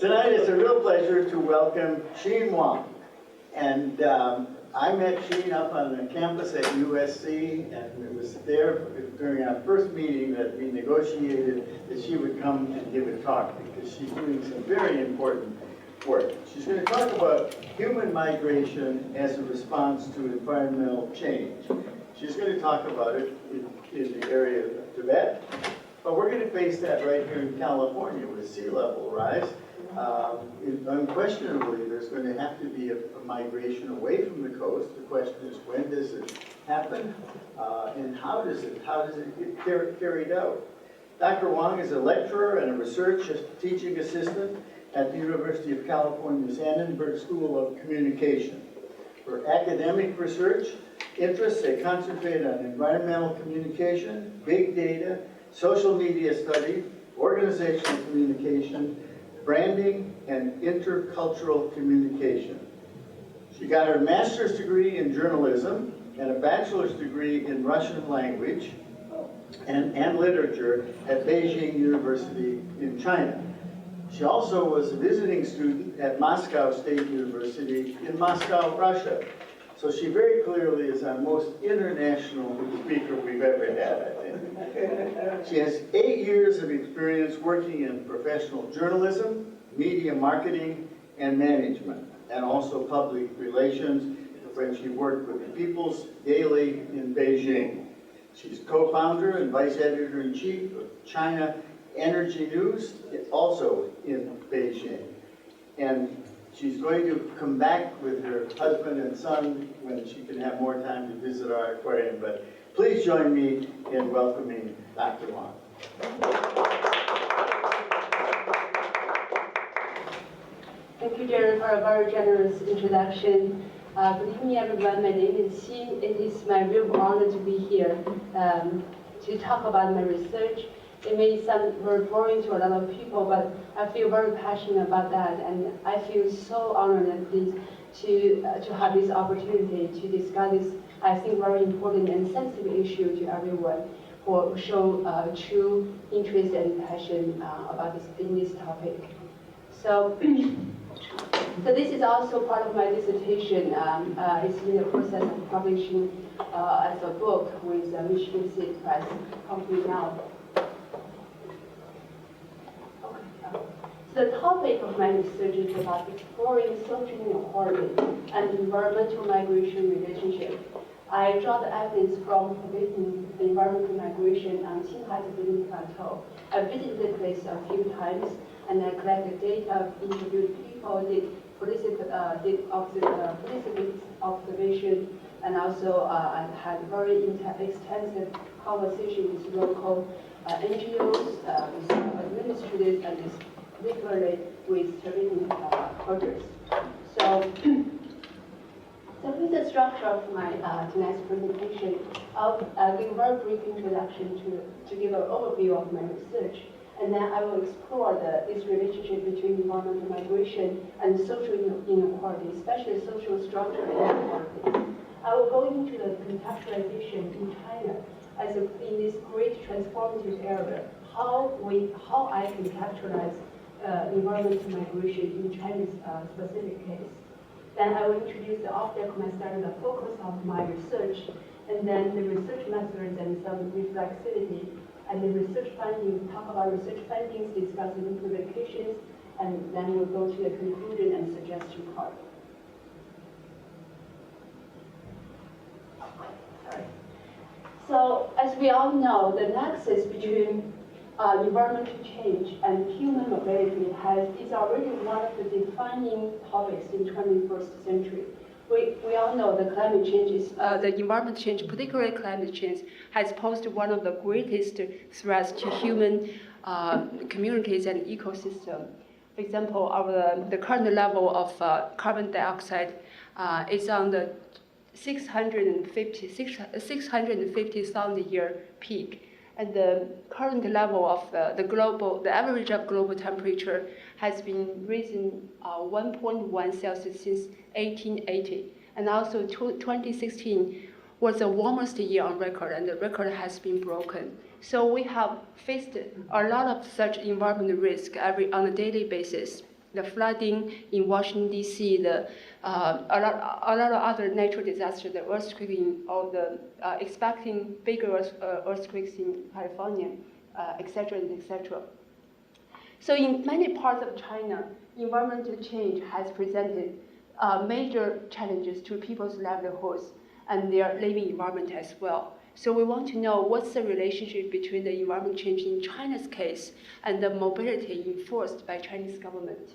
Tonight it's a real pleasure to welcome Xin Wang. And I met Xin up on the campus at USC, and it was there during our first meeting that we negotiated that she would come and give a talk because she's doing some very important work. She's going to talk about human migration as a response to environmental change. She's going to talk about it in the area of Tibet, but we're going to face that right here in California with sea level rise. Unquestionably, there's going to have to be a migration away from the coast. The question is, when does it happen, and how does it get carried out? Dr. Wang is a lecturer and a research teaching assistant at the University of California's Annenberg School of Communication. For academic research interests, they concentrate on environmental communication, big data, social media study, organizational communication, branding, and intercultural communication. She got her master's degree in journalism and a bachelor's degree in Russian language and literature at Beijing University in China. She also was a visiting student at Moscow State University in Moscow, Russia. So she very clearly is our most international speaker we've ever had, I think. She has 8 years of experience working in professional journalism, media marketing, and management, and also public relations, when she worked with the People's Daily in Beijing. She's co-founder and vice editor-in-chief of China Energy News, also in Beijing. And she's going to come back with her husband and son when she can have more time to visit our aquarium. But please join me in welcoming Dr. Wang. Thank you, Jerry, for a very generous introduction. Good evening, everyone. My name is Xin. It is my real honor to be here to talk about my research. It may sound very boring to a lot of people, but I feel very passionate about that, and I feel so honored and pleased to have this opportunity to discuss this, I think, very important and sensitive issue to everyone who show true interest and passion about this topic. So this is also part of my dissertation. It's in the process of publishing as a book with Michigan State Press company now. The topic of my research is about exploring social inequality and environmental migration relationship. I draw the evidence from Tibetan environmental migration on Qinghai-Tibetan Plateau. I visited the place a few times, and I collected data, interviewed people, did observation, and also I had very extensive conversation with local NGOs, with administrators, and particularly with Tibetan cultures. So, with the structure of my tonight's presentation, I'll give a very brief introduction to give an overview of my research, and then I will explore this relationship between environmental migration and social inequality, especially social structural inequality. I will go into the contextualization in China as in this great transformative area, how I contextualize environmental migration in China's specific case. Then I will introduce the object of my study, the focus of my research, and then the research methods and some reflexivity, and the research findings, talk about research findings, discuss the implications, and then we'll go to the conclusion and suggestion part. Sorry. So, as we all know, the nexus between environmental change and human mobility is already one of the defining topics in 21st century. We all know that climate change is, the environment change, particularly climate change, has posed one of the greatest threats to human communities and ecosystem. For example, the current level of carbon dioxide is on the 650,000 a year peak. And the current level of the average of global temperature has been risen 1.1 Celsius since 1880. And also 2016 was the warmest year on record, and the record has been broken. So we have faced a lot of such environmental risk on a daily basis. the flooding in Washington, D.C., a lot of other natural disasters, the earthquake or the expecting bigger earthquakes in California, etc., etc. So in many parts of China, environmental change has presented major challenges to people's livelihoods and their living environment as well. So we want to know what's the relationship between the environment change in China's case and the mobility enforced by Chinese government.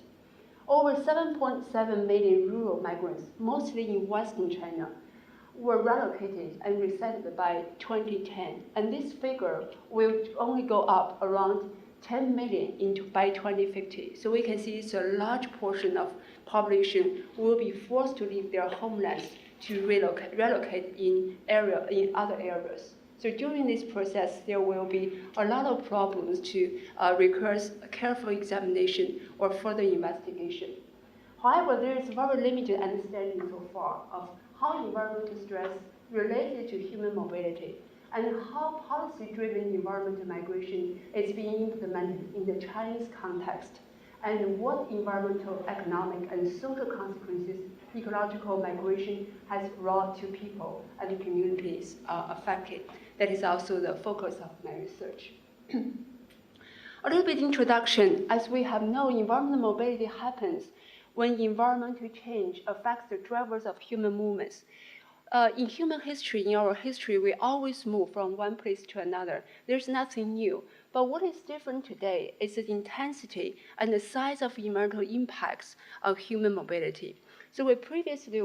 Over 7.7 million rural migrants, mostly in Western China, were relocated and resettled by 2010. And this figure will only go up around 10 million by 2050. So we can see it's a large portion of population will be forced to leave their homelands to relocate in other areas. So during this process, there will be a lot of problems to require careful examination or further investigation. However, there is very limited understanding so far of how environmental stress related to human mobility and how policy-driven environmental migration is being implemented in the Chinese context, and what environmental, economic, and social consequences ecological migration has brought to people and communities affected. That is also the focus of my research. A little bit introduction. As we have known, environmental mobility happens when environmental change affects the drivers of human movements. In human history, in our history, we always move from one place to another. There's nothing new. But what is different today is the intensity and the size of environmental impacts of human mobility. So we previously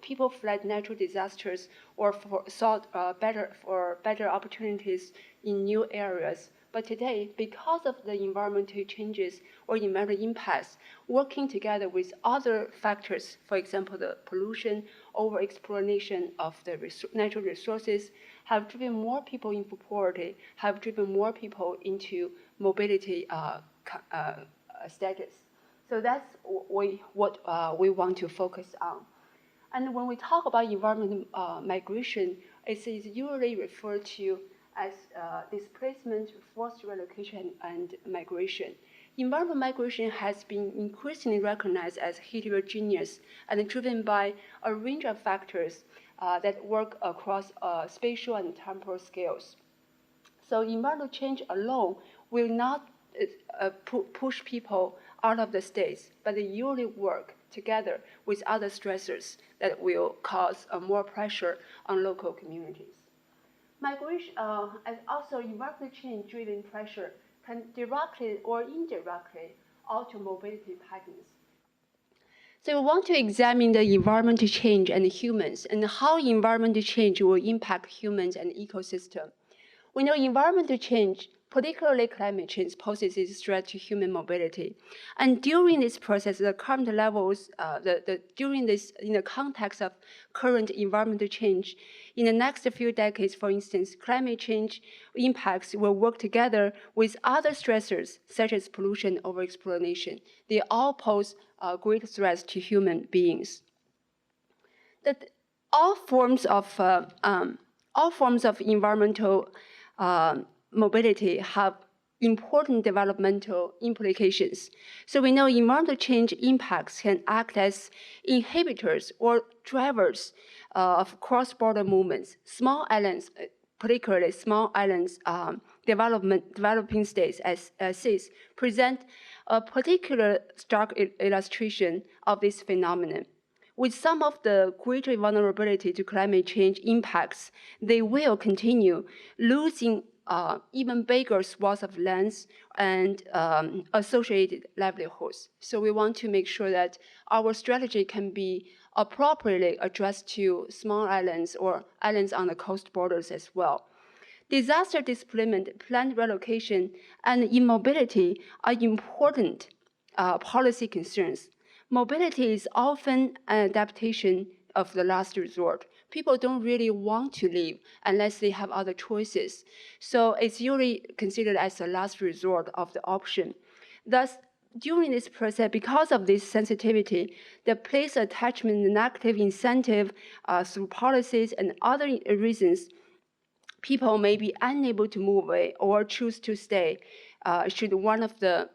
people fled natural disasters or sought better opportunities in new areas. But today, because of the environmental changes or environmental impacts, working together with other factors, for example, the pollution, over-exploitation of the natural resources, have driven more people into poverty, have driven more people into mobility status. So that's what we want to focus on. And when we talk about environmental migration, it is usually referred to as displacement, forced relocation, and migration. Environmental migration has been increasingly recognized as heterogeneous and driven by a range of factors that work across spatial and temporal scales. So environmental change alone will not push people out of the states, but they usually work together with other stressors that will cause more pressure on local communities. Migration and also environmental change-driven pressure can directly or indirectly alter mobility patterns. So we want to examine the environmental change and humans and how environmental change will impact humans and ecosystem. We know environmental change, particularly climate change, poses a threat to human mobility. And during this process, the current levels, in the context of current environmental change, in the next few decades, for instance, climate change impacts will work together with other stressors, such as pollution, overexploitation. They all pose great threats to human beings. That all forms of environmental mobility have important developmental implications. So we know environmental change impacts can act as inhibitors or drivers of cross-border movements. Small islands, particularly small islands developing states as CIS, present a particular stark illustration of this phenomenon. With some of the greater vulnerability to climate change impacts, they will continue losing even bigger swaths of lands and associated livelihoods. So we want to make sure that our strategy can be appropriately addressed to small islands or islands on the coast borders as well. Disaster displacement, planned relocation, and immobility are important policy concerns. Mobility is often an adaptation of the last resort. People don't really want to leave unless they have other choices. So it's usually considered as the last resort of the option. Thus, during this process, because of this sensitivity, the place attachment and negative incentive through policies and other reasons, people may be unable to move away or choose to stay should one of the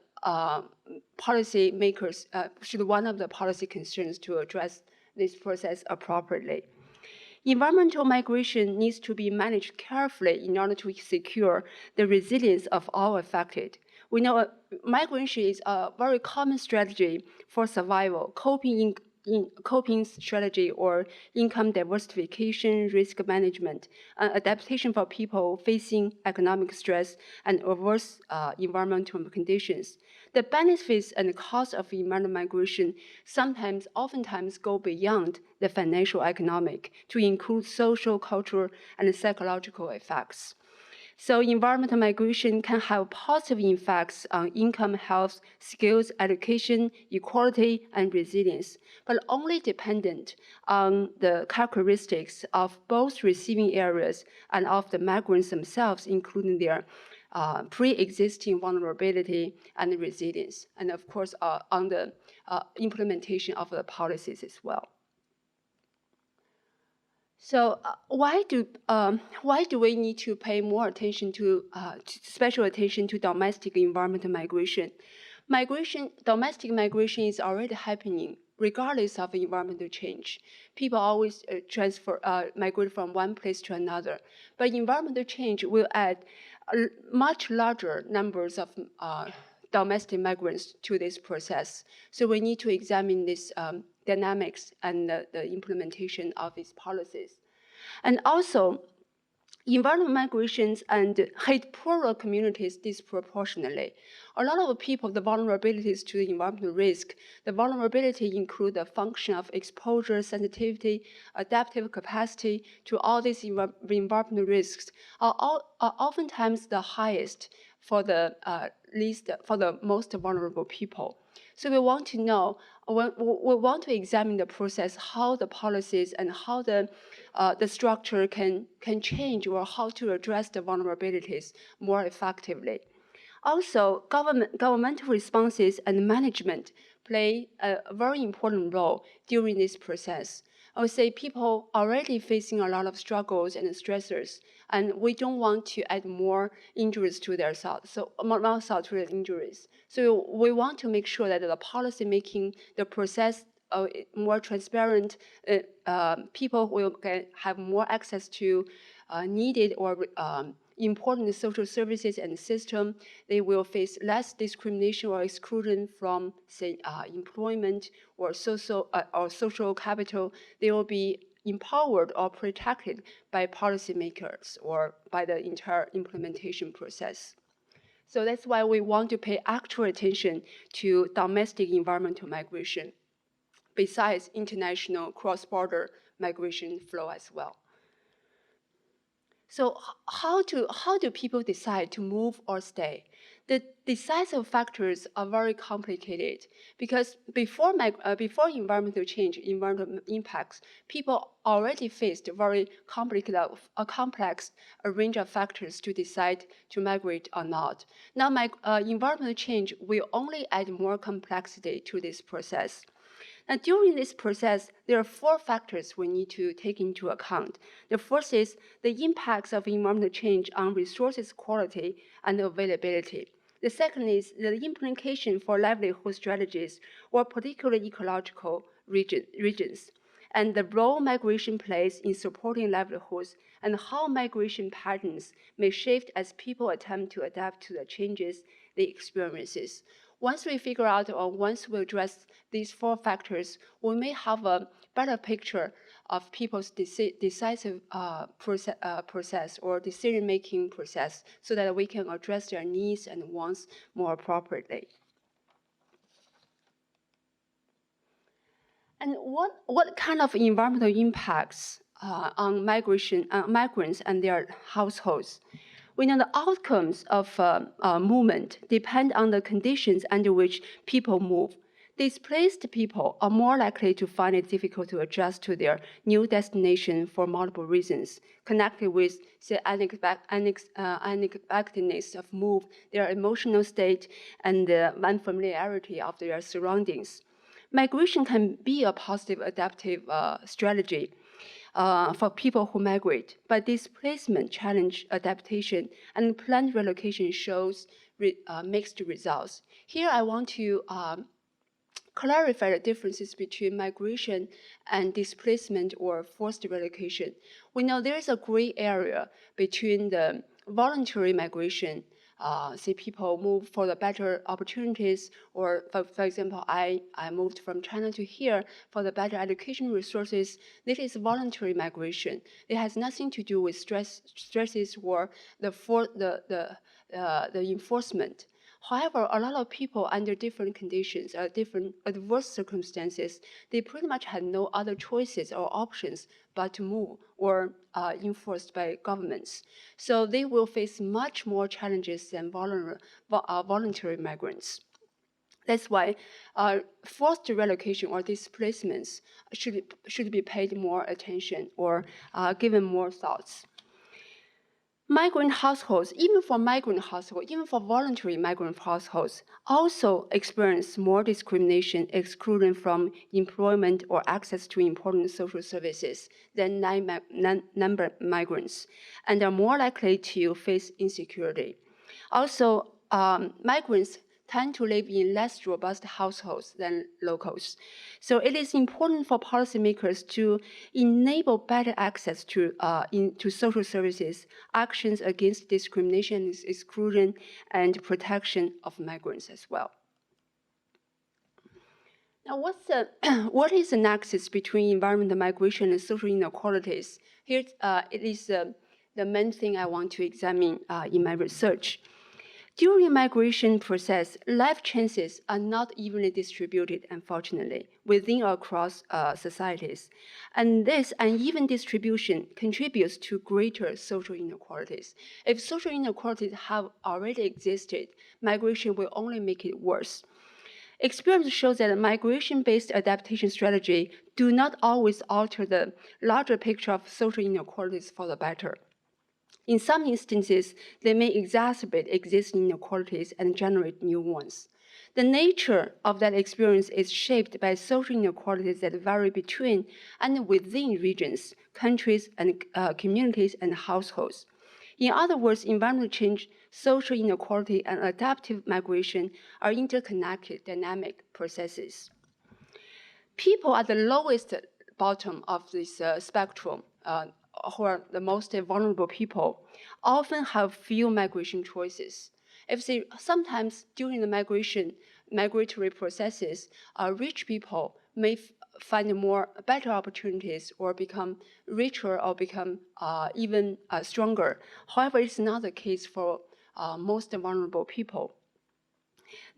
policy makers, should one of the policy concerns to address this process appropriately. Environmental migration needs to be managed carefully in order to secure the resilience of all affected. We know migration is a very common strategy for survival, coping strategy or income diversification, risk management, adaptation for people facing economic stress and adverse environmental conditions. The benefits and costs of environmental migration oftentimes go beyond the financial economic to include social, cultural, and psychological effects. So environmental migration can have positive effects on income, health, skills, education, equality, and resilience, but only dependent on the characteristics of both receiving areas and of the migrants themselves, including their pre-existing vulnerability and resilience, and of course on the implementation of the policies as well. So why do we need to pay more attention to special attention to domestic environmental migration? Domestic migration is already happening regardless of environmental change. People always migrate from one place to another. But environmental change will add much larger numbers of domestic migrants to this process. So we need to examine this dynamics and the implementation of these policies. And also, environmental migrations and hit poorer communities disproportionately. A lot of people, the vulnerabilities to the environmental risk, the vulnerability include the function of exposure, sensitivity, adaptive capacity to all these environmental risks are oftentimes the highest for the most vulnerable people. So we want to know, we want to examine the process, how the policies and how the structure can change, or how to address the vulnerabilities more effectively. Also, governmental responses and management play a very important role during this process. I would say people already facing a lot of struggles and stressors, and we don't want to add more injuries to their health, so more injuries. So we want to make sure that the policy making the process more transparent. People will have more access to needed or important social services and system. They will face less discrimination or exclusion from, say, employment or social capital. They will be empowered or protected by policymakers or by the entire implementation process. So that's why we want to pay actual attention to domestic environmental migration, besides international cross-border migration flow as well. So how do people decide to move or stay? The decisive factors are very complicated because before environmental change, environmental impacts, people already faced a very complex range of factors to decide to migrate or not. Now, environmental change will only add more complexity to this process. Now, during this process, there are 4 factors we need to take into account. The first is the impacts of environmental change on resources quality and availability. The second is the implication for livelihood strategies or particular ecological regions, and the role migration plays in supporting livelihoods and how migration patterns may shift as people attempt to adapt to the changes they experience. Once we figure out, or once we address these 4 factors, we may have a better picture of people's decisive process or decision-making process so that we can address their needs and wants more appropriately. And what kind of environmental impacts on migrants and their households? We know the outcomes of movement depend on the conditions under which people move. Displaced people are more likely to find it difficult to adjust to their new destination for multiple reasons, connected with the unexpectedness of move, their emotional state, and the unfamiliarity of their surroundings. Migration can be a positive adaptive strategy for people who migrate, but displacement challenge adaptation, and planned relocation shows mixed results. Here I want to clarify the differences between migration and displacement or forced relocation. We know there is a gray area between the voluntary migration, say people move for the better opportunities, or for example, I moved from China to here for the better education resources. This is voluntary migration. It has nothing to do with stresses or the enforcement. However, a lot of people under different conditions, different adverse circumstances, they pretty much had no other choices or options but to move or enforced by governments. So they will face much more challenges than voluntary migrants. That's why forced relocation or displacements should be paid more attention or given more thoughts. Migrant households, even for voluntary migrant households, also experience more discrimination, exclusion from employment or access to important social services than non-number migrants, and are more likely to face insecurity. Also, migrants tend to live in less robust households than locals. So it is important for policymakers to enable better access to social services, actions against discrimination, exclusion, and protection of migrants as well. Now, what is the nexus between environmental migration and social inequalities? Here, it is the main thing I want to examine in my research. During migration process, life chances are not evenly distributed, unfortunately, within or across societies. And this uneven distribution contributes to greater social inequalities. If social inequalities have already existed, migration will only make it worse. Experience shows that migration-based adaptation strategy do not always alter the larger picture of social inequalities for the better. In some instances, they may exacerbate existing inequalities and generate new ones. The nature of that experience is shaped by social inequalities that vary between and within regions, countries, and communities and households. In other words, environmental change, social inequality, and adaptive migration are interconnected dynamic processes. People at the lowest bottom of this spectrum, who are the most vulnerable people, often have few migration choices. Sometimes during the migratory processes, rich people may find better opportunities or become richer or become even stronger. However, it's not the case for most vulnerable people.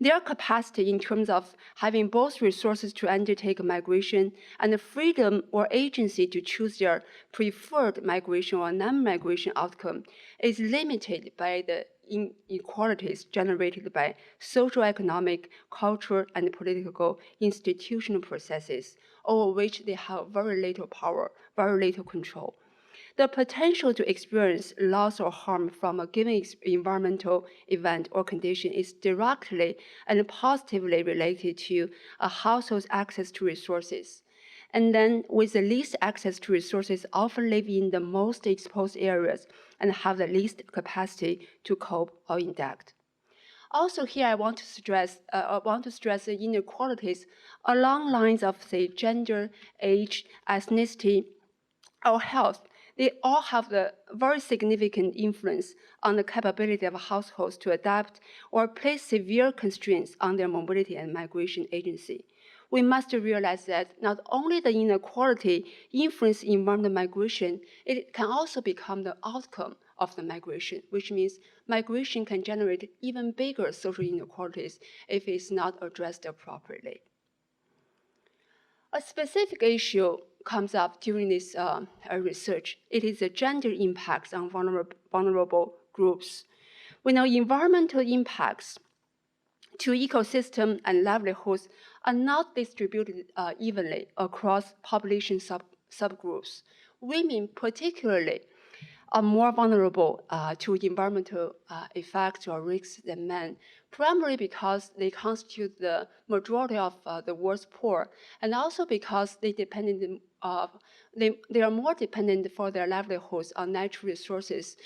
Their capacity in terms of having both resources to undertake migration and the freedom or agency to choose their preferred migration or non-migration outcome is limited by the inequalities generated by social, economic, cultural, and political institutional processes, over which they have very little power, very little control. The potential to experience loss or harm from a given environmental event or condition is directly and positively related to a household's access to resources. And then, with the least access to resources, often live in the most exposed areas and have the least capacity to cope or adapt. Also, here I want to stress the inequalities along lines of, say, gender, age, ethnicity, or health. They all have the very significant influence on the capability of households to adapt or place severe constraints on their mobility and migration agency. We must realize that not only the inequality influences environmental migration, it can also become the outcome of the migration, which means migration can generate even bigger social inequalities if it's not addressed appropriately. A specific issue comes up during this research. It is the gender impacts on vulnerable groups. We know environmental impacts to ecosystem and livelihoods are not distributed evenly across population subgroups. Women particularly are more vulnerable to environmental effects or risks than men, primarily because they constitute the majority of the world's poor, and also because they are more dependent for their livelihoods on natural resources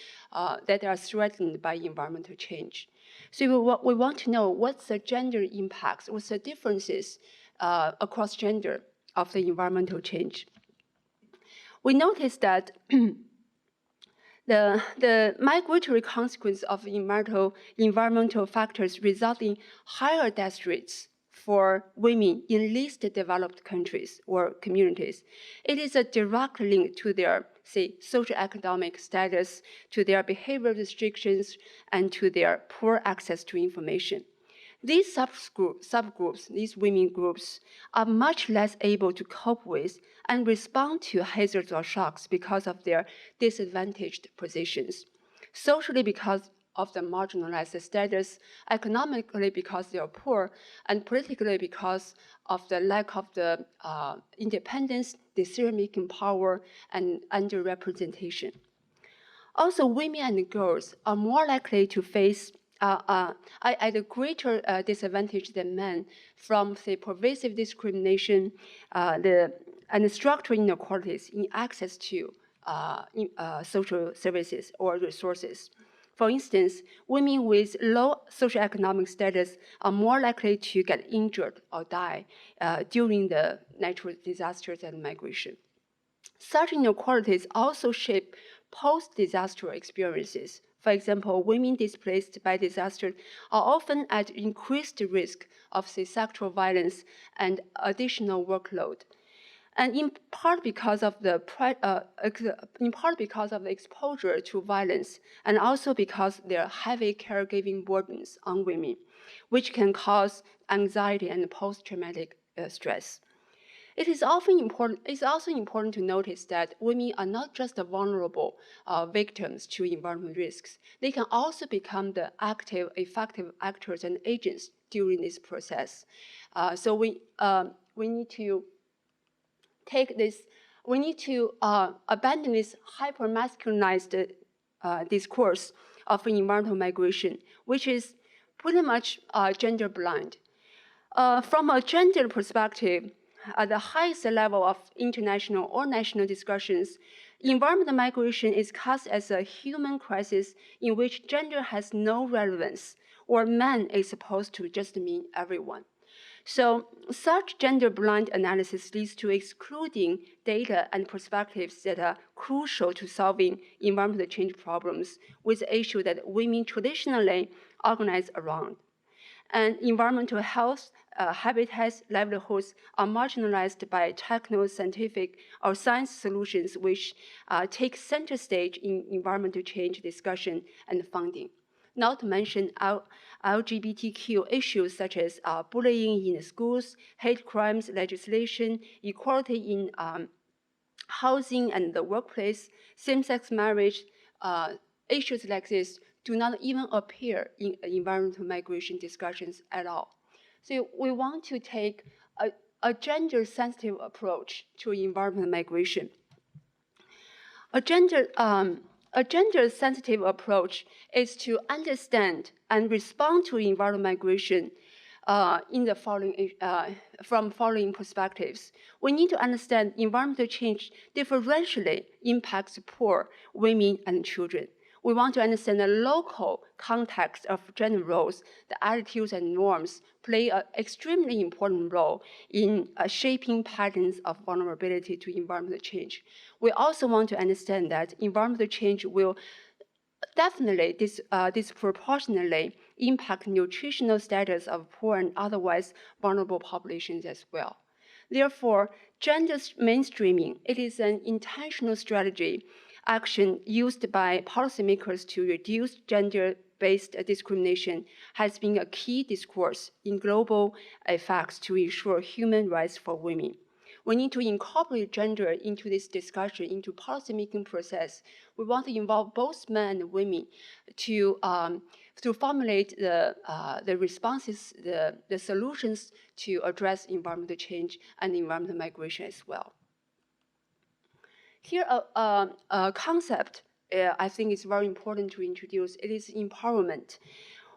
that are threatened by environmental change. So we want to know what's the gender impacts, what's the differences across gender of the environmental change. We noticed that the migratory consequence of environmental factors result in higher death rates for women in least developed countries or communities. It is a direct link to their, say, socioeconomic status, to their behavioral restrictions, and to their poor access to information. These subgroups, these women groups, are much less able to cope with and respond to hazards or shocks because of their disadvantaged positions. Socially, because of the marginalized status, economically because they are poor, and politically because of the lack of the independence, decision-making power, and underrepresentation. Also, women and girls are more likely to face at a greater disadvantage than men from, say, pervasive discrimination and structural inequalities in access to social services or resources. For instance, women with low socioeconomic status are more likely to get injured or die during the natural disasters and migration. Such inequalities also shape post-disaster experiences. For example, women displaced by disaster are often at increased risk of, say, sexual violence and additional workload. And in part because of the exposure to violence, and also because there are heavy caregiving burdens on women, which can cause anxiety and post-traumatic stress. It's also important to notice that women are not just vulnerable victims to environmental risks. They can also become the active, effective actors and agents during this process. So we need to abandon this hyper-masculinized discourse of environmental migration, which is pretty much gender blind. From a gender perspective, at the highest level of international or national discussions, environmental migration is cast as a human crisis in which gender has no relevance, or man is supposed to just mean everyone. So such gender-blind analysis leads to excluding data and perspectives that are crucial to solving environmental change problems with issues that women traditionally organize around. And environmental health, habitats, livelihoods are marginalized by techno-scientific or science solutions which take center stage in environmental change discussion and funding. Not to mention LGBTQ issues such as bullying in schools, hate crimes legislation, equality in housing and the workplace, same-sex marriage, issues like this do not even appear in environmental migration discussions at all. So we want to take a gender-sensitive approach to environmental migration. A gender-sensitive approach is to understand and respond to environmental migration from following perspectives. We need to understand environmental change differentially impacts poor, women, and children. We want to understand the local context of gender roles, the attitudes and norms play an extremely important role in shaping patterns of vulnerability to environmental change. We also want to understand that environmental change will definitely disproportionately impact nutritional status of poor and otherwise vulnerable populations as well. Therefore, gender mainstreaming, it is an intentional strategy action used by policymakers to reduce gender-based discrimination has been a key discourse in global effects to ensure human rights for women. We need to incorporate gender into this discussion, into policymaking process. We want to involve both men and women to formulate the responses, the solutions to address environmental change and environmental migration as well. Here, a concept I think is very important to introduce. It is empowerment.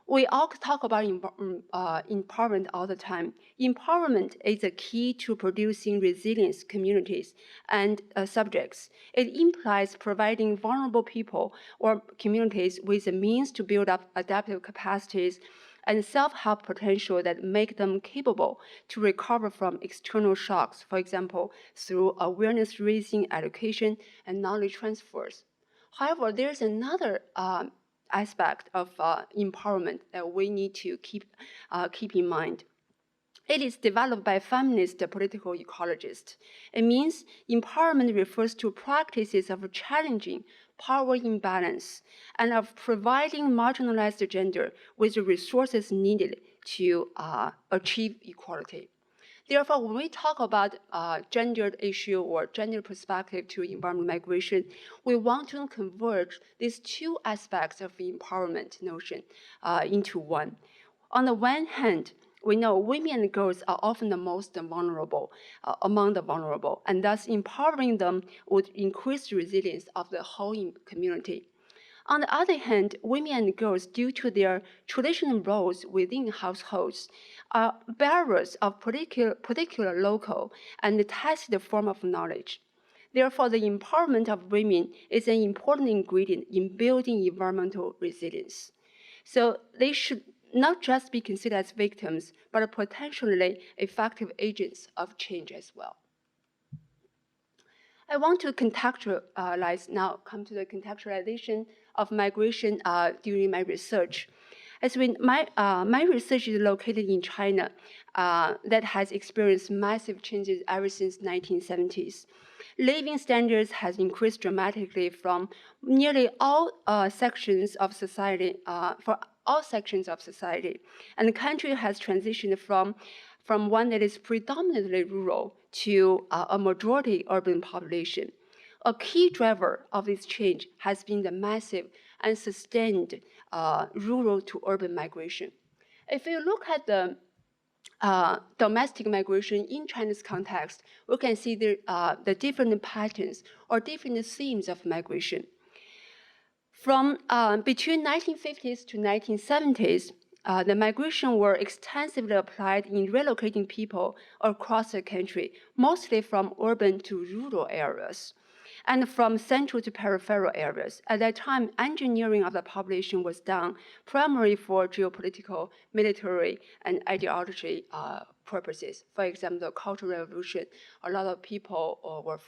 We all talk about empowerment all the time. Empowerment is a key to producing resilient communities and subjects. It implies providing vulnerable people or communities with the means to build up adaptive capacities and self-help potential that make them capable to recover from external shocks, for example, through awareness-raising education and knowledge transfers. However, there's another aspect of empowerment that we need to keep in mind. It is developed by feminist political ecologists. It means empowerment refers to practices of challenging power imbalance and of providing marginalized gender with the resources needed to achieve equality. Therefore, when we talk about gendered issue or gender perspective to environmental migration, we want to converge these two aspects of the empowerment notion into one. On the one hand, we know women and girls are often the most vulnerable among the vulnerable, and thus empowering them would increase the resilience of the whole community. On the other hand, women and girls, due to their traditional roles within households, are bearers of particular local and tacit form of knowledge. Therefore, the empowerment of women is an important ingredient in building environmental resilience. So they should not just be considered as victims, but potentially effective agents of change as well. I want to contextualize now, come to the contextualization of migration during my research. My research is located in China that has experienced massive changes ever since 1970s. Living standards has increased dramatically from nearly all sections of society, for all sections of society. And the country has transitioned from one that is predominantly rural to a majority urban population. A key driver of this change has been the massive and sustained rural to urban migration. If you look at the domestic migration in China's context, we can see the different patterns or different themes of migration. From between 1950s to 1970s, the migration were extensively applied in relocating people across the country, mostly from urban to rural areas, and from central to peripheral areas. At that time, engineering of the population was done primarily for geopolitical, military, and ideology purposes. For example, the Cultural Revolution, a lot of people were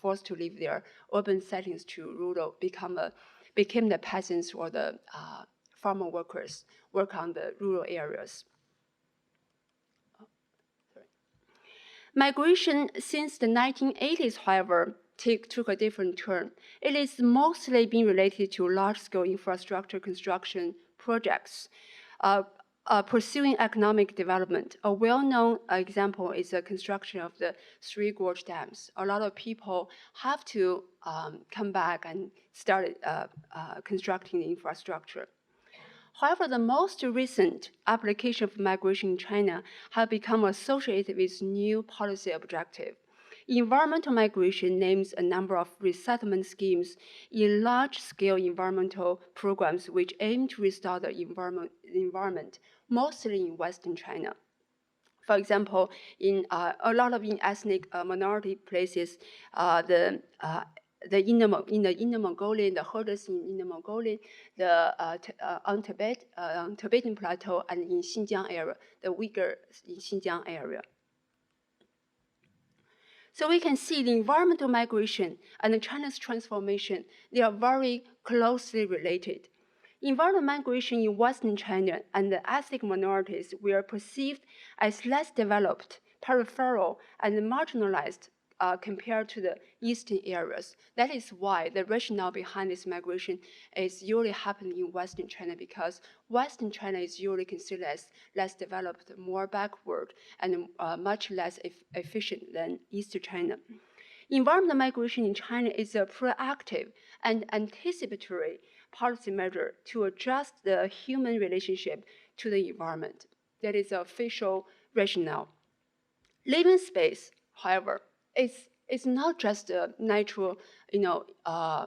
forced to leave their urban settings to rural, became the peasants or the farmer workers, work on the rural areas. Migration since the 1980s, however, took a different turn. It is mostly being related to large-scale infrastructure construction projects, pursuing economic development. A well-known example is the construction of the Three Gorge dams. A lot of people have to come back and start constructing the infrastructure. However, the most recent application of migration in China have become associated with new policy objective. Environmental migration names a number of resettlement schemes in large-scale environmental programs which aim to restore the environment, mostly in Western China. For example, in a lot of ethnic minority places, in the Inner Mongolian, the herders in Inner Mongolian, on Tibetan Plateau, and in Xinjiang area, the Uyghurs in Xinjiang area. So we can see the environmental migration and China's transformation, they are very closely related. Environmental migration in Western China and the ethnic minorities were perceived as less developed, peripheral, and marginalized compared to the eastern areas. That is why the rationale behind this migration is usually happening in Western China, because Western China is usually considered as less developed, more backward, and much less efficient than Eastern China. Environmental migration in China is a proactive and anticipatory policy measure to adjust the human relationship to the environment. That is the official rationale. Living space, however, is not just a natural,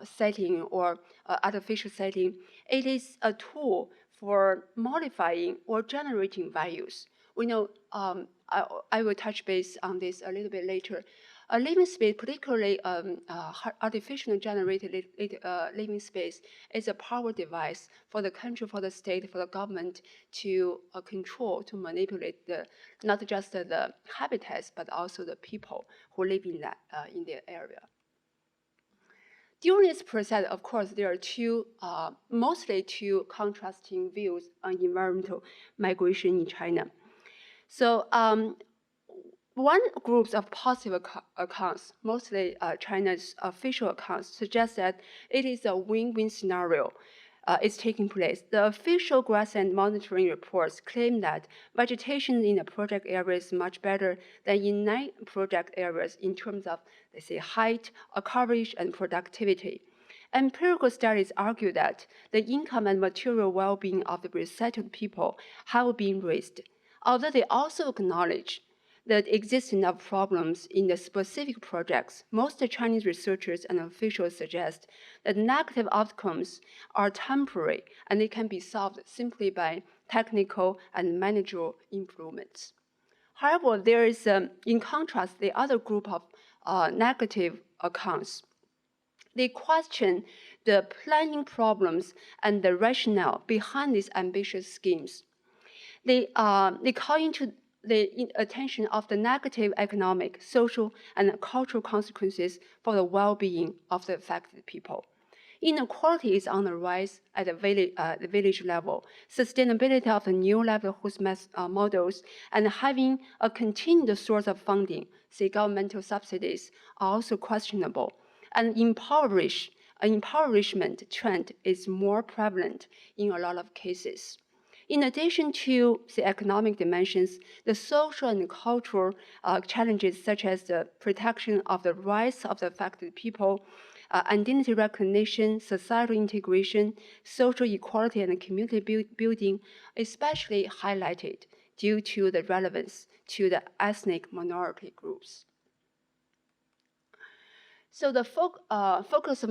setting or artificial setting. It is a tool for modifying or generating values. We know, I will touch base on this a little bit later. A living space, particularly artificially generated living space, is a power device for the country, for the state, for the government to control, to manipulate not just the habitats, but also the people who live in their area. During this process, of course, there are mostly two contrasting views on environmental migration in China. So one group of positive accounts, mostly China's official accounts, suggest that it is a win-win scenario is taking place. The official grassland monitoring reports claim that vegetation in the project area is much better than in non-project areas in terms of, let's say, height, coverage, and productivity. Empirical studies argue that the income and material well-being of the resettled people have been raised, although they also acknowledge the existence of problems in the specific projects. Most Chinese researchers and officials suggest that negative outcomes are temporary and they can be solved simply by technical and managerial improvements. However, there is, in contrast, the other group of negative accounts. They question the planning problems and the rationale behind these ambitious schemes. They call into the attention of the negative economic, social, and cultural consequences for the well-being of the affected people. Inequality is on the rise at the village level. Sustainability of the new livelihood models and having a continued source of funding, say governmental subsidies, are also questionable. And impoverishment trend is more prevalent in a lot of cases. In addition to the economic dimensions, the social and cultural challenges such as the protection of the rights of the affected people, identity recognition, societal integration, social equality, and community building, especially highlighted due to the relevance to the ethnic minority groups. So the focus of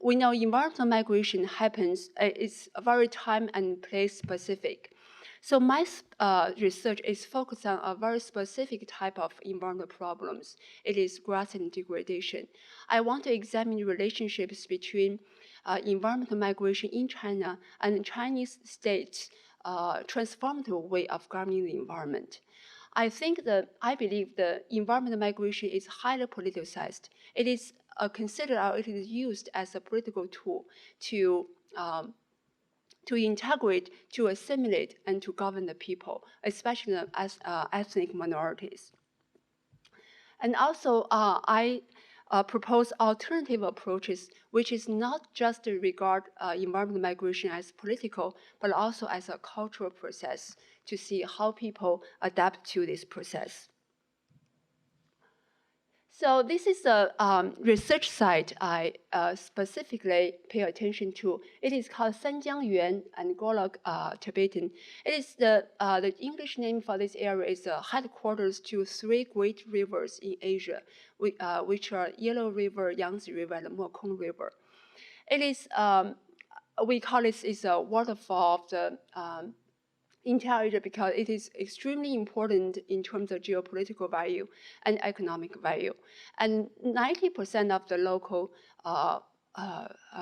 we know environmental migration happens, it's very time and place specific. So my research is focused on a very specific type of environmental problems. It is grassland degradation. I want to examine relationships between environmental migration in China and Chinese states' transformative way of governing the environment. I believe the environmental migration is highly politicized. It is considered, or it is used as a political tool to integrate, to assimilate, and to govern the people, especially as ethnic minorities. And also, I propose alternative approaches, which is not just to regard environmental migration as political, but also as a cultural process to see how people adapt to this process. So this is a research site I specifically pay attention to. It is called Sanjiangyuan and Tibetan. It is the English name for this area is headquarters to three great rivers in Asia, which are Yellow River, Yangtze River, and Mekong River. It is we call it is a waterfall of the entire Asia because it is extremely important in terms of geopolitical value and economic value. And 90% of the local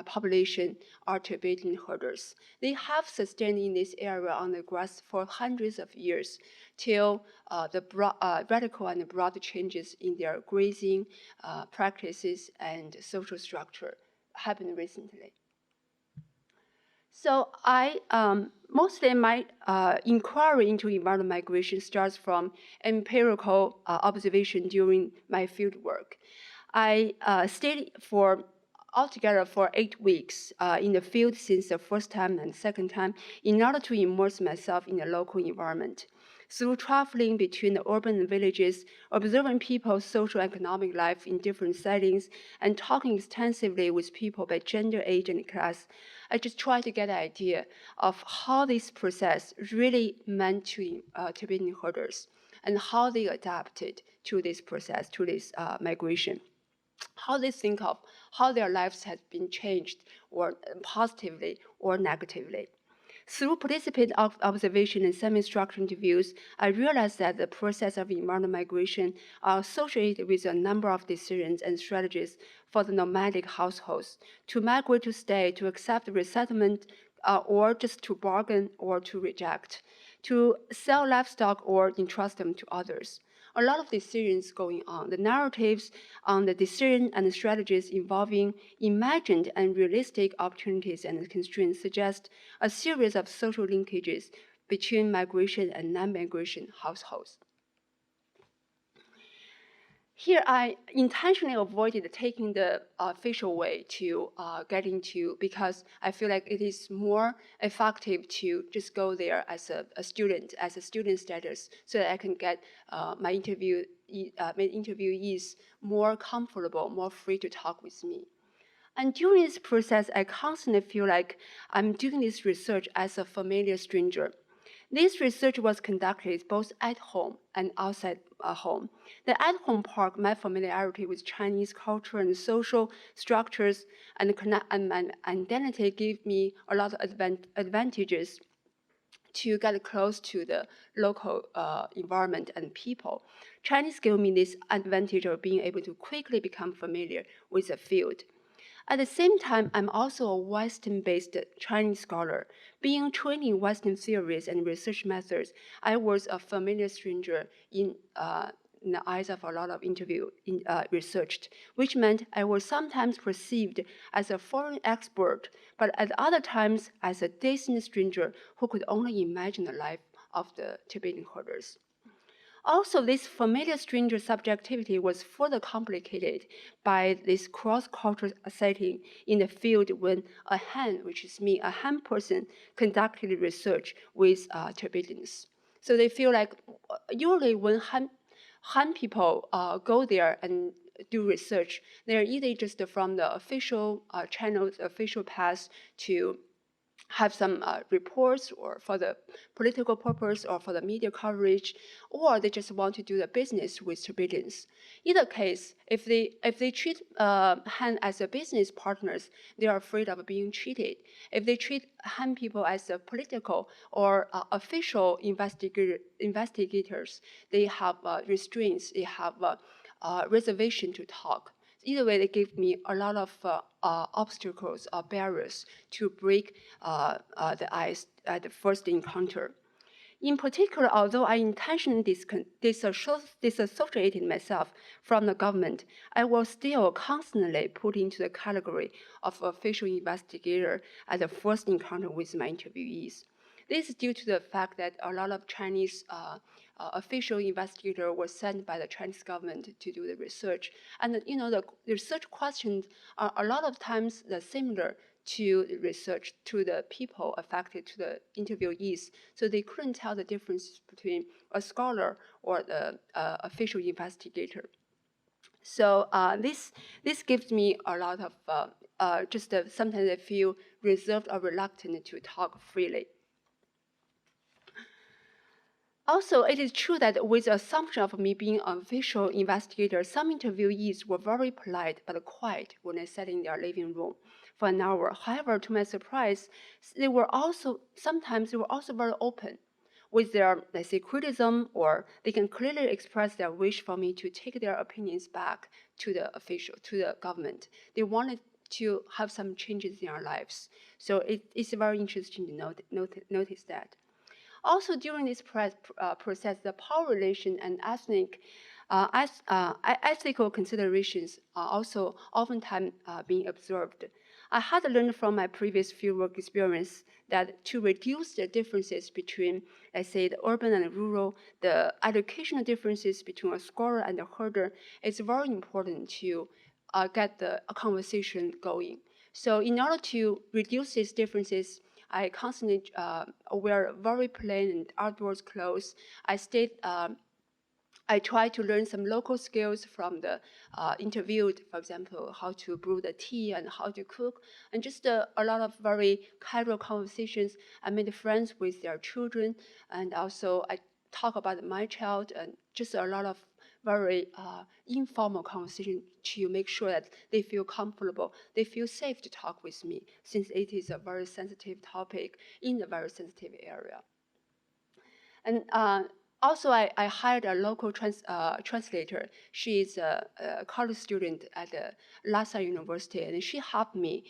population are Tibetan herders. They have sustained in this area on the grass for hundreds of years till the radical and broad changes in their grazing practices and social structure happened recently. So mostly my inquiry into environmental migration starts from empirical observation during my fieldwork. I stayed altogether for 8 weeks in the field since the first time and second time in order to immerse myself in the local environment. Through traveling between the urban and villages, observing people's social and economic life in different settings, and talking extensively with people by gender, age, and class, I just try to get an idea of how this process really meant to Tibetan herders and how they adapted to this process, to this migration. How they think of how their lives have been changed or positively or negatively. Through participant observation and semi-structured interviews, I realized that the process of environmental migration are associated with a number of decisions and strategies for the nomadic households to migrate, to stay, to accept resettlement, or just to bargain or to reject, to sell livestock or entrust them to others. A lot of decisions going on. The narratives on the decision and the strategies involving imagined and realistic opportunities and constraints suggest a series of social linkages between migration and non-migration households. Here, I intentionally avoided taking the official way to get into, because I feel like it is more effective to just go there as a student status, so that I can get my interviewees more comfortable, more free to talk with me. And during this process, I constantly feel like I'm doing this research as a familiar stranger. This research was conducted both at home and outside home. The at-home part, my familiarity with Chinese culture and social structures and identity gave me a lot of advantages to get close to the local environment and people. Chinese gave me this advantage of being able to quickly become familiar with the field. At the same time, I'm also a Western-based Chinese scholar. Being trained in Western theories and research methods, I was a familiar stranger in the eyes of a lot of researched, which meant I was sometimes perceived as a foreign expert, but at other times as a distant stranger who could only imagine the life of the Tibetan herders. Also, this familiar stranger subjectivity was further complicated by this cross-cultural setting in the field when a Han, which is me, a Han person, conducted research with Tibetans. So they feel like usually when Han people go there and do research, they're either just from the official channels, official paths to have some reports or for the political purpose or for the media coverage, or they just want to do the business with Tibetans. Either case, if they treat Han as a business partners, they are afraid of being cheated. If they treat Han people as a political or official investigators, they have restraints, they have reservation to talk. Either way, they give me a lot of obstacles or barriers to break the ice at the first encounter. In particular, although I intentionally disassociated myself from the government, I was still constantly put into the category of official investigator at the first encounter with my interviewees. This is due to the fact that a lot of Chinese official investigators were sent by the Chinese government to do the research. And the research questions are a lot of times similar to the research to the people affected, to the interviewees. So they couldn't tell the difference between a scholar or the official investigator. So this gives me a lot of sometimes I feel reserved or reluctant to talk freely. Also, it is true that with the assumption of me being an official investigator, some interviewees were very polite but quiet when I sat in their living room for an hour. However, to my surprise, sometimes they were also very open with their, let's say, criticism, or they can clearly express their wish for me to take their opinions back to the government. They wanted to have some changes in their lives. So it's very interesting to notice that. Also, during this process, the power relation and ethical considerations are also oftentimes being observed. I had learned from my previous fieldwork experience that to reduce the differences between, let's say, the urban and the rural, the educational differences between a scholar and a herder, it's very important to get the conversation going. So in order to reduce these differences, I constantly wear very plain and outdoors clothes. I try to learn some local skills from the interviewed, for example, how to brew the tea and how to cook, and just a lot of very casual conversations. I made friends with their children, and also I talk about my child, and just a lot of very informal conversation to make sure that they feel comfortable, they feel safe to talk with me, since it is a very sensitive topic in a very sensitive area. And also, I hired a local translator. She is a college student at Lhasa University, and she helped me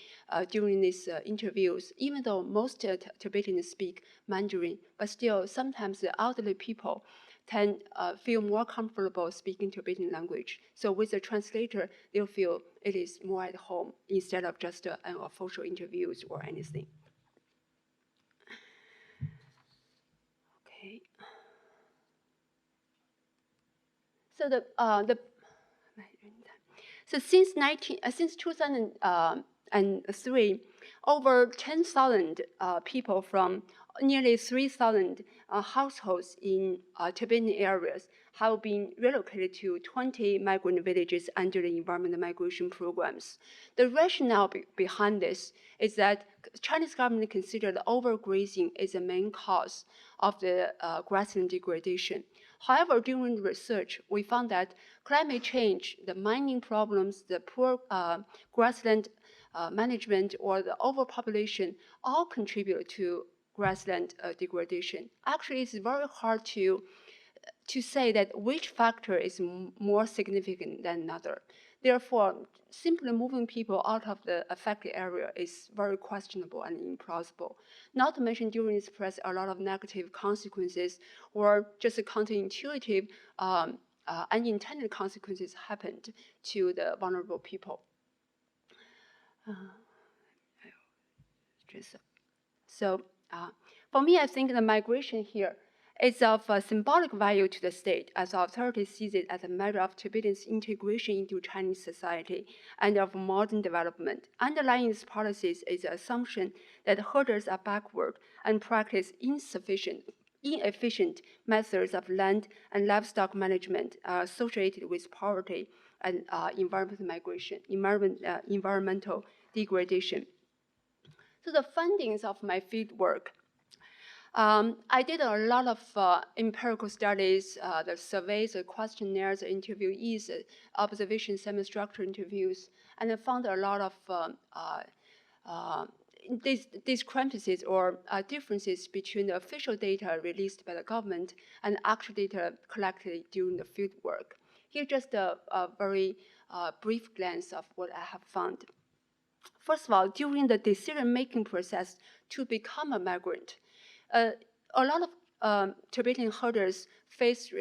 during these interviews. Even though most Tibetans speak Mandarin, but still sometimes the elderly people can feel more comfortable speaking Tibetan language. So with a translator, they'll feel it is more at home instead of just official interviews or anything. Okay. So since 2003, over 10,000 people from nearly 3,000 households in Tibetan areas have been relocated to 20 migrant villages under the environmental migration programs. The rationale behind this is that Chinese government considered overgrazing is the main cause of the grassland degradation. However, during the research, we found that climate change, the mining problems, the poor grassland management, or the overpopulation all contribute to grassland degradation. Actually, it's very hard to say that which factor is more significant than another. Therefore, simply moving people out of the affected area is very questionable and implausible. Not to mention during this process, a lot of negative consequences or just counterintuitive unintended consequences happened to the vulnerable people. For me, I think the migration here is of symbolic value to the state, as authorities see it as a matter of Tibetans' integration into Chinese society and of modern development. Underlying these policies is the assumption that herders are backward and practice inefficient methods of land and livestock management associated with poverty and environmental degradation. So the findings of my field work. I did a lot of empirical studies, the surveys, the questionnaires, the interviewees, observation, semi-structured interviews, and I found a lot of discrepancies or differences between the official data released by the government and actual data collected during the field work. Here's just a very brief glance of what I have found. First of all, during the decision-making process to become a migrant, a lot of Tibetan herders faced,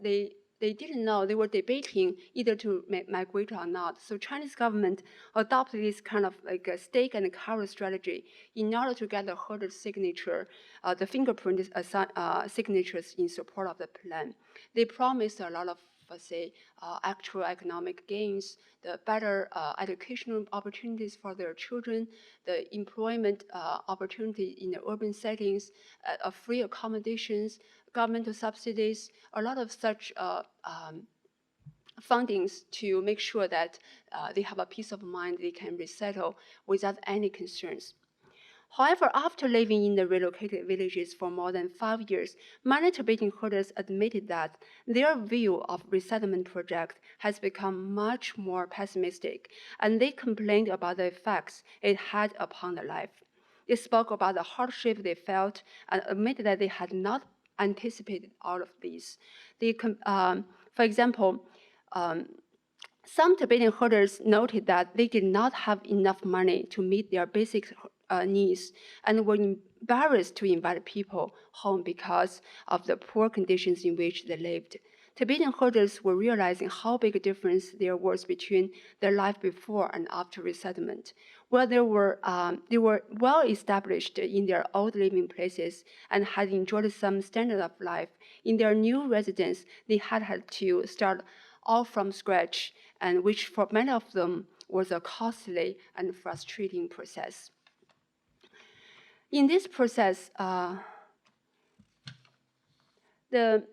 they didn't know, they were debating either to migrate or not. So Chinese government adopted this kind of like a stake and carrot strategy in order to get the herder's signature, the fingerprint signatures in support of the plan. They promised a lot of actual economic gains, the better educational opportunities for their children, the employment opportunity in the urban settings, free accommodations, governmental subsidies, a lot of such fundings to make sure that they have a peace of mind, they can resettle without any concerns. However, after living in the relocated villages for more than 5 years, many Tibetan herders admitted that their view of resettlement project has become much more pessimistic, and they complained about the effects it had upon their life. They spoke about the hardship they felt and admitted that they had not anticipated all of these. For example, some Tibetan herders noted that they did not have enough money to meet their basic needs and were embarrassed to invite people home because of the poor conditions in which they lived. Tibetan herders were realizing how big a difference there was between their life before and after resettlement. While they were well established in their old living places and had enjoyed some standard of life, in their new residence they had to start all from scratch, and which for many of them was a costly and frustrating process. In this process, the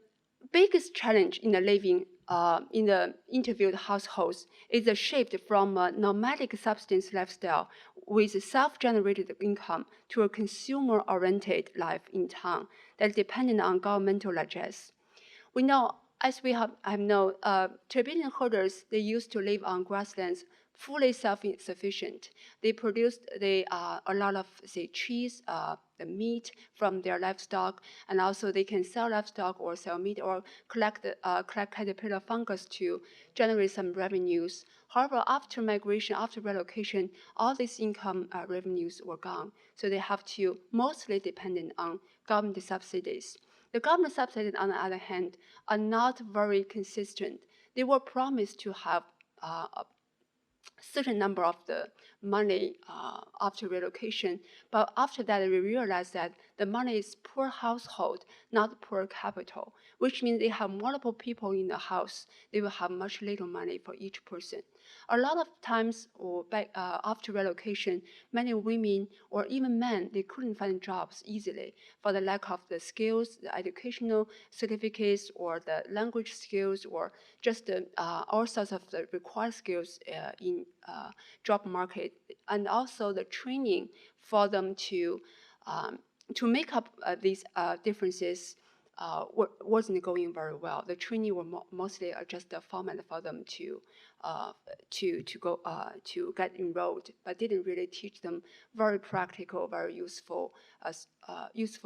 biggest challenge in the living in the interviewed households is the shift from a nomadic subsistence lifestyle with self-generated income to a consumer-oriented life in town that depended on governmental largesse. We know as we have known, Tibetan herders, they used to live on grasslands, fully self-sufficient. They produced a lot of, say, cheese, the meat from their livestock, and also they can sell livestock or sell meat or collect caterpillar fungus to generate some revenues. However, after migration, after relocation, all these income revenues were gone. So they have to mostly dependent on government subsidies. The government subsidies, on the other hand, are not very consistent. They were promised to have a certain number of the money after relocation, but after that we realized that the money is per household, not per capital, which means they have multiple people in the house. They will have much little money for each person. A lot of times, or after relocation, many women or even men, they couldn't find jobs easily for the lack of the skills, the educational certificates, or the language skills, or just all sorts of the required skills in job market, and also the training for them to make up these differences wasn't going very well. The training were mostly just a format for them to get enrolled, but didn't really teach them very practical, very useful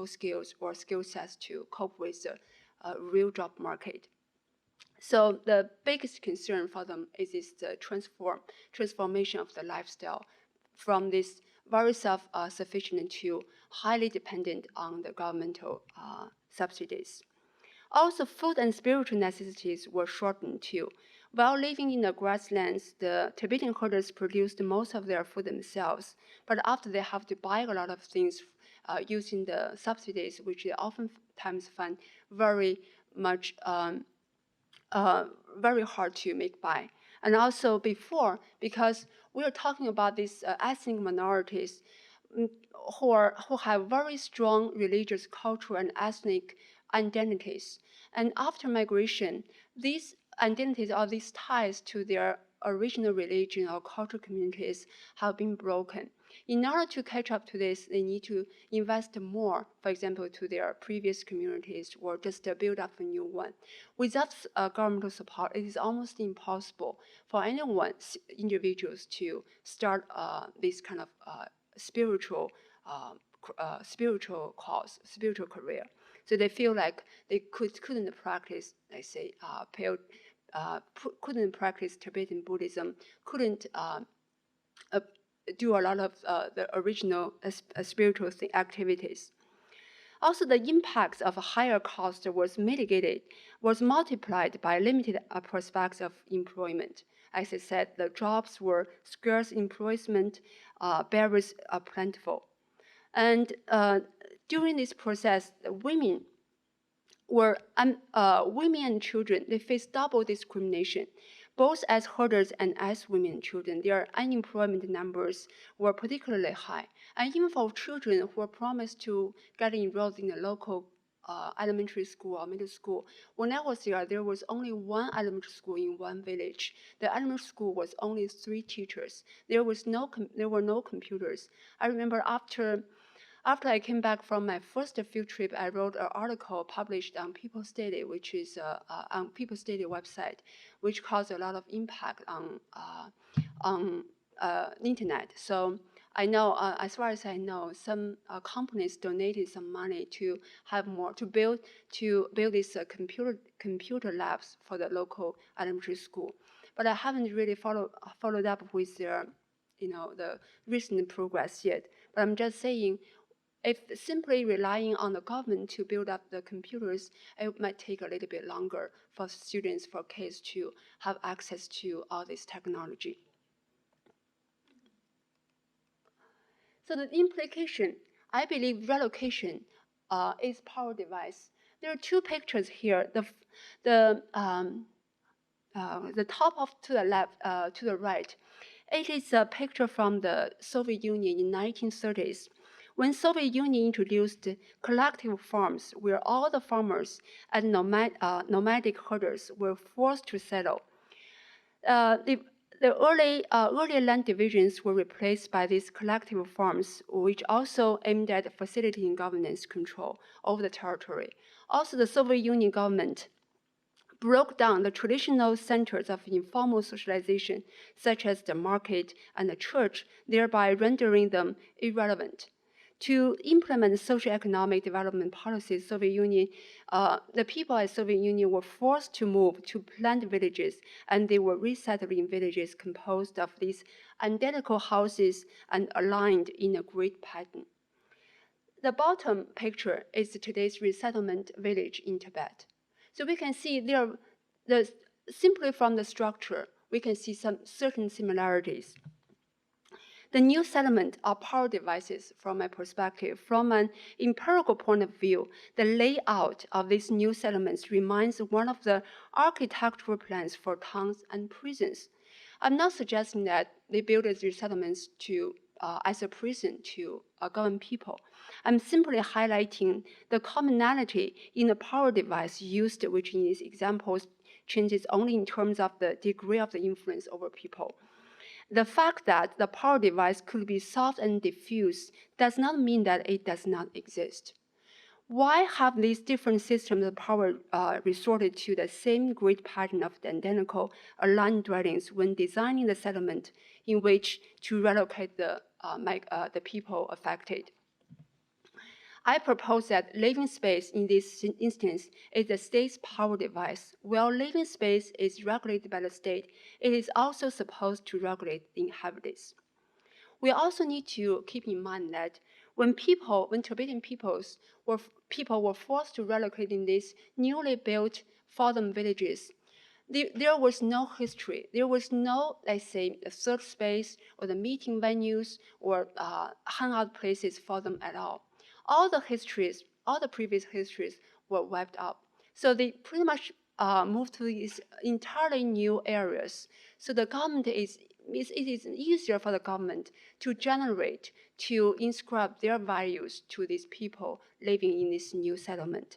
skills or skill sets to cope with the real job market. So the biggest concern for them is the transformation of the lifestyle from this very self-sufficient to highly dependent on the governmental subsidies. Also, food and spiritual necessities were shortened too. While living in the grasslands, the Tibetan herders produced most of their food themselves, but after they have to buy a lot of things using the subsidies, which they oftentimes find very much very hard to make by. And also before, because we are talking about these ethnic minorities who have very strong religious, cultural, and ethnic identities. And after migration, these identities or these ties to their original religion or cultural communities have been broken. In order to catch up to this, they need to invest more, for example, to their previous communities or just build up a new one. Without governmental support, it is almost impossible for anyone, individuals, to start this kind of spiritual cause, spiritual career. So they feel like they couldn't practice, let's say, couldn't practice Tibetan Buddhism, couldn't do a lot of the original spiritual activities. Also, the impacts of a higher cost was multiplied by limited prospects of employment. As I said, the jobs were scarce, employment barriers are plentiful. And during this process, women and children, they faced double discrimination. Both as herders and as women and children, their unemployment numbers were particularly high. And even for children who were promised to get enrolled in a local elementary school or middle school, when I was there was only one elementary school in one village. The elementary school was only 3 teachers. There were no computers. I remember after I came back from my first field trip, I wrote an article published on People Study, which is on People Study website, which caused a lot of impact on internet. So I know, as far as I know, some companies donated some money to build these computer labs for the local elementary school. But I haven't really followed up with their, the recent progress yet. But I'm just saying, if simply relying on the government to build up the computers, it might take a little bit longer for students, for kids to have access to all this technology. So the implication, I believe relocation is power device. There are 2 pictures here. The top to the left, to the right, it is a picture from the Soviet Union in 1930s. When Soviet Union introduced collective farms, where all the farmers and nomadic herders were forced to settle, the early land divisions were replaced by these collective farms, which also aimed at facilitating governance control over the territory. Also, the Soviet Union government broke down the traditional centers of informal socialization, such as the market and the church, thereby rendering them irrelevant. To implement socioeconomic development policies, Soviet Union, the people at Soviet Union were forced to move to planned villages, and they were resettled in villages composed of these identical houses and aligned in a grid pattern. The bottom picture is today's resettlement village in Tibet. So we can see simply from the structure, we can see some certain similarities. The new settlement are power devices from my perspective. From an empirical point of view, the layout of these new settlements reminds one of the architectural plans for towns and prisons. I'm not suggesting that they build these settlements as a prison to govern people. I'm simply highlighting the commonality in the power device used, which in these examples changes only in terms of the degree of the influence over people. The fact that the power device could be soft and diffuse does not mean that it does not exist. Why have these different systems of power resorted to the same grid pattern of the identical aligned dwellings when designing the settlement in which to relocate the people affected? I propose that living space in this instance is the state's power device. While living space is regulated by the state, it is also supposed to regulate the inhabitants. We also need to keep in mind that when Tibetan people were forced to relocate in these newly built Fordham villages, there was no history. There was no, let's say, the third space or the meeting venues or hangout places for them at all. All the previous histories were wiped out. So they pretty much moved to these entirely new areas. So the government it is easier for the government to generate, to inscribe their values to these people living in this new settlement.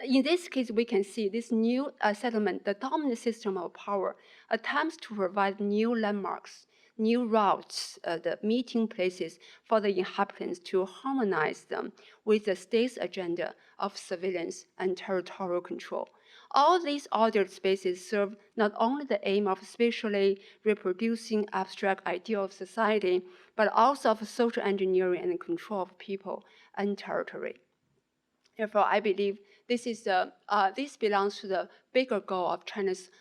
In this case, we can see this new settlement, the dominant system of power, attempts to provide new landmarks, new routes, the meeting places for the inhabitants to harmonize them with the state's agenda of surveillance and territorial control. All these ordered spaces serve not only the aim of spatially reproducing abstract ideal of society, but also of social engineering and control of people and territory. Therefore, I believe this belongs to the bigger goal of China's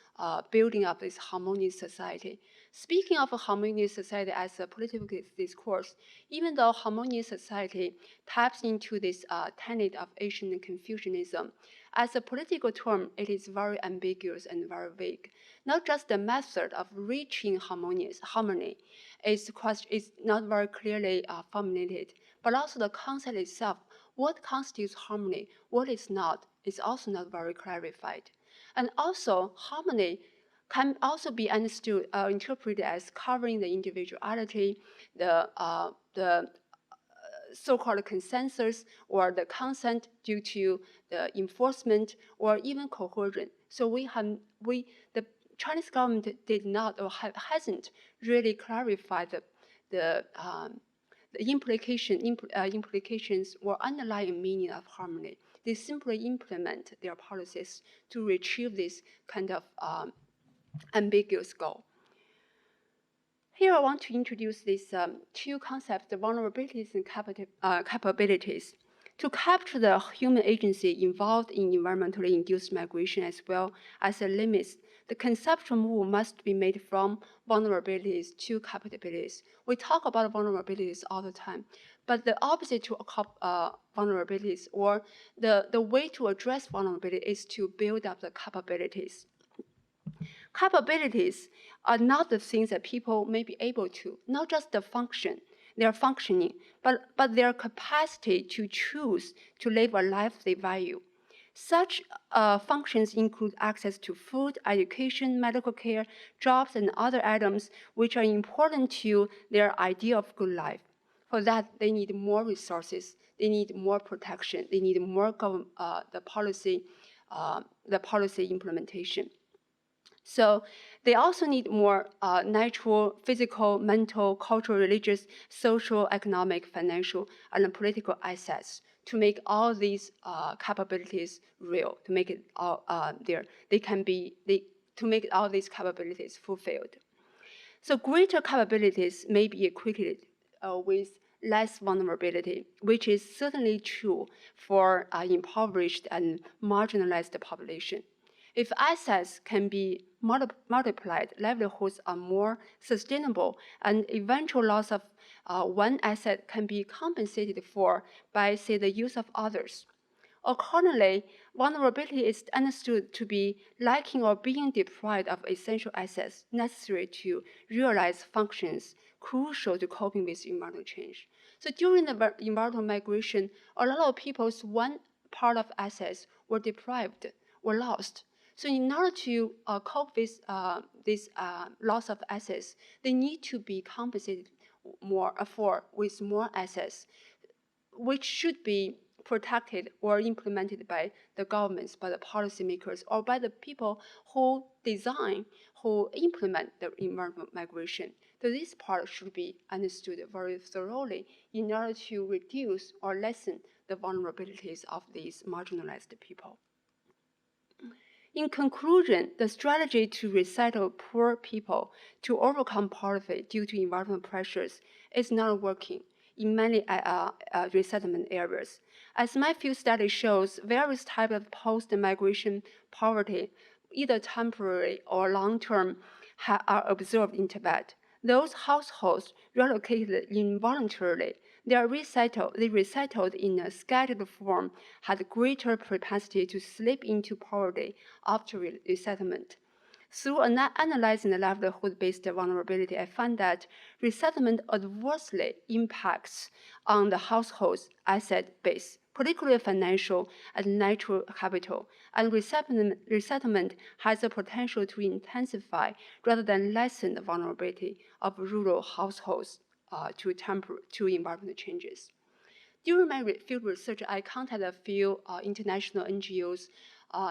building up this harmonious society. Speaking of a harmonious society as a political discourse, even though harmonious society taps into this tenet of Asian Confucianism, as a political term, it is very ambiguous and very vague. Not just the method of reaching harmony is not very clearly formulated, but also the concept itself. What constitutes harmony, what is not, is also not very clarified. And also, harmony can also be understood, interpreted as covering the individuality, the so-called consensus or the consent due to the enforcement or even coercion. So the Chinese government did not or hasn't really clarified the implications or underlying meaning of harmony. They simply implement their policies to achieve this kind of ambiguous goal. Here I want to introduce these two concepts, the vulnerabilities and capabilities. To capture the human agency involved in environmentally induced migration as well as the limits, the conceptual move must be made from vulnerabilities to capabilities. We talk about vulnerabilities all the time, but the opposite to vulnerabilities or the way to address vulnerability is to build up the capabilities. Capabilities are not the things that people may be able to, not just the function, their functioning, but their capacity to choose to live a life they value. Such functions include access to food, education, medical care, jobs, and other items which are important to their idea of good life. For that, they need more resources, they need more protection, they need more the policy implementation. So they also need more natural, physical, mental, cultural, religious, social, economic, financial, and political assets to make all these capabilities real, to make it all to make all these capabilities fulfilled. So greater capabilities may be equipped with less vulnerability, which is certainly true for impoverished and marginalized population. If assets can be multiplied, livelihoods are more sustainable, and eventual loss of one asset can be compensated for by, say, the use of others. Accordingly, vulnerability is understood to be lacking or being deprived of essential assets necessary to realize functions crucial to coping with environmental change. So during the environmental migration, a lot of people's one part of assets were deprived, were lost. So in order to cope with this loss of assets, they need to be compensated with more assets, which should be protected or implemented by the governments, by the policymakers, or by the people who design, who implement the environmental migration. So this part should be understood very thoroughly in order to reduce or lessen the vulnerabilities of these marginalized people. In conclusion, the strategy to resettle poor people to overcome poverty due to environmental pressures is not working in many resettlement areas. As my field study shows, various types of post-migration poverty, either temporary or long-term, are observed in Tibet. Those households relocated involuntarily, they resettled in a scheduled form, had greater propensity to slip into poverty after resettlement. Through analyzing the livelihood-based vulnerability, I found that resettlement adversely impacts on the household's asset base, particularly financial and natural capital, and resettlement has the potential to intensify rather than lessen the vulnerability of rural households to environmental changes. During my field research, I contacted a few international NGOs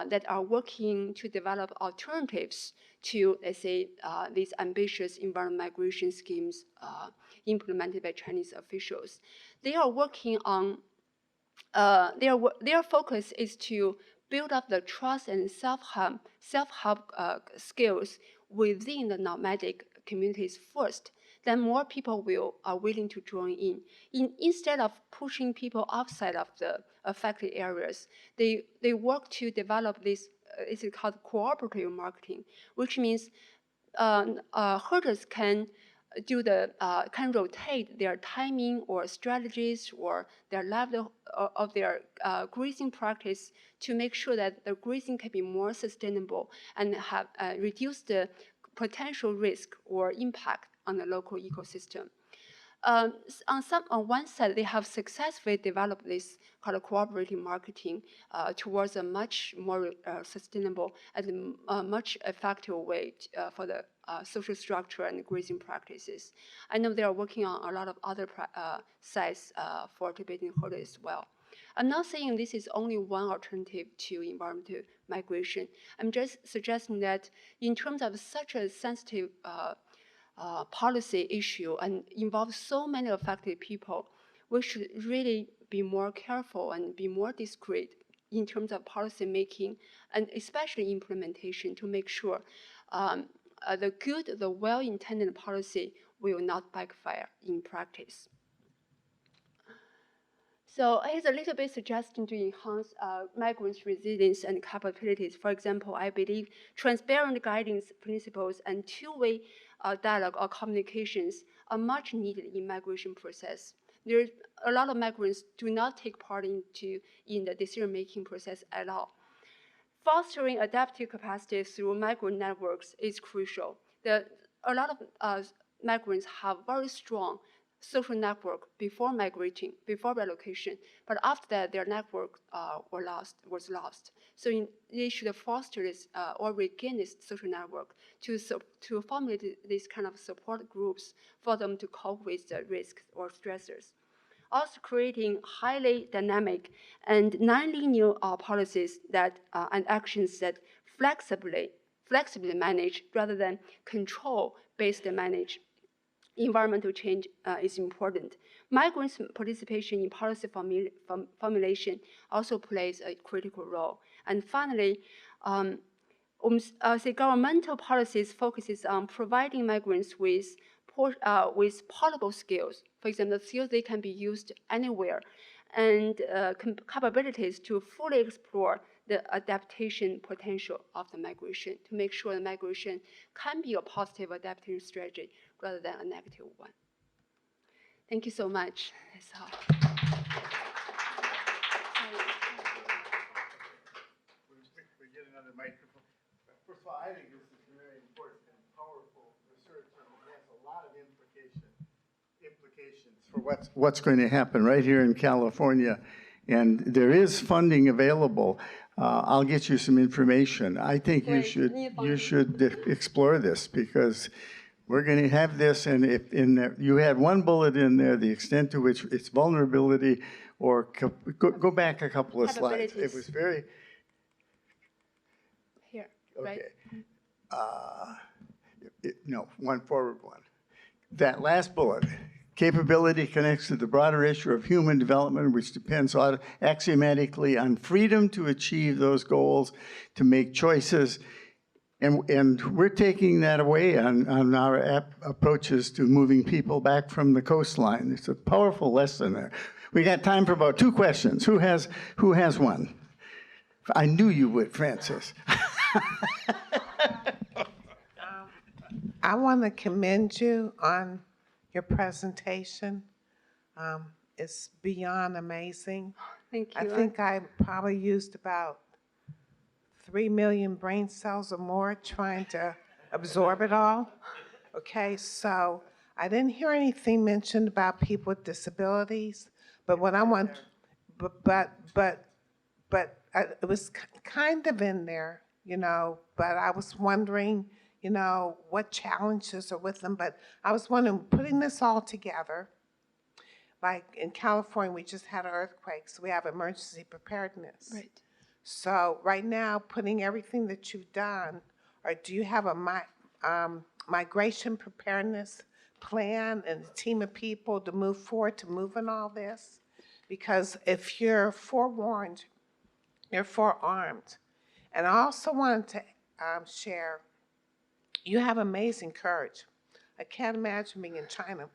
that are working to develop alternatives to, let's say, these ambitious environmental migration schemes implemented by Chinese officials. They are working on, their focus is to build up the trust and self-help skills within the nomadic communities first. Then more people are willing to join in. Instead of pushing people outside of the affected areas, they work to develop this, it's called cooperative marketing, which means herders can can rotate their timing or strategies or their level of their grazing practice to make sure that the grazing can be more sustainable and have reduce the potential risk or impact on the local ecosystem. On one side, they have successfully developed this kind of cooperative marketing towards a much more sustainable and much effective way for the social structure and grazing practices. I know they are working on a lot of other sites for Tibetan herders as well. I'm not saying this is only one alternative to environmental migration. I'm just suggesting that in terms of such a sensitive policy issue and involves so many affected people, we should really be more careful and be more discreet in terms of policy making and especially implementation to make sure the well-intended policy will not backfire in practice. So here's a little bit suggestion to enhance migrants' resilience and capabilities. For example, I believe transparent guidance principles and two-way dialogue or communications are much needed in migration process. There's a lot of migrants do not take part in the decision-making process at all. Fostering adaptive capacity through migrant networks is crucial. A lot of migrants have very strong social network before migrating, before relocation, but after that, their network was lost. So they should foster this or regain this social network to formulate these kind of support groups for them to cope with the risks or stressors. Also creating highly dynamic and nonlinear policies and actions that flexibly manage rather than control-based manage environmental change is important. Migrants' participation in policy formulation also plays a critical role. And finally, governmental policies focuses on providing migrants with portable skills. For example, skills they can be used anywhere, and capabilities to fully explore the adaptation potential of the migration, to make sure the migration can be a positive adaptation strategy rather than a negative one. Thank you so much. That's all. We get another microphone. First of all, I think this is very important and powerful research, and it has a lot of implications for what's going to happen right here in California. And there is funding available. I'll get you some information. I think you should explore this, because we're going to have this, and if you had one bullet in there, the extent to which it's vulnerability, or go back a couple of slides. It was very... Here, okay. Right? No, one forward one. That last bullet. Capability connects to the broader issue of human development, which depends axiomatically on freedom to achieve those goals, to make choices. And we're taking that away on our approaches to moving people back from the coastline. It's a powerful lesson there. We got time for about 2 questions. Who has one? I knew you would, Francis. I want to commend you on your presentation. It's beyond amazing. Thank you. I think I probably used about 3 million brain cells or more trying to absorb it all. Okay, so I didn't hear anything mentioned about people with disabilities, but what I want, it was kind of in there, but I was wondering, what challenges are with them. But I was wondering, putting this all together, like in California, we just had an earthquake, so we have emergency preparedness. Right. So right now, putting everything that you've done, or do you have a migration preparedness plan and a team of people to move forward to move in all this? Because if you're forewarned, you're forearmed. And I also wanted to share, you have amazing courage. I can't imagine being in China.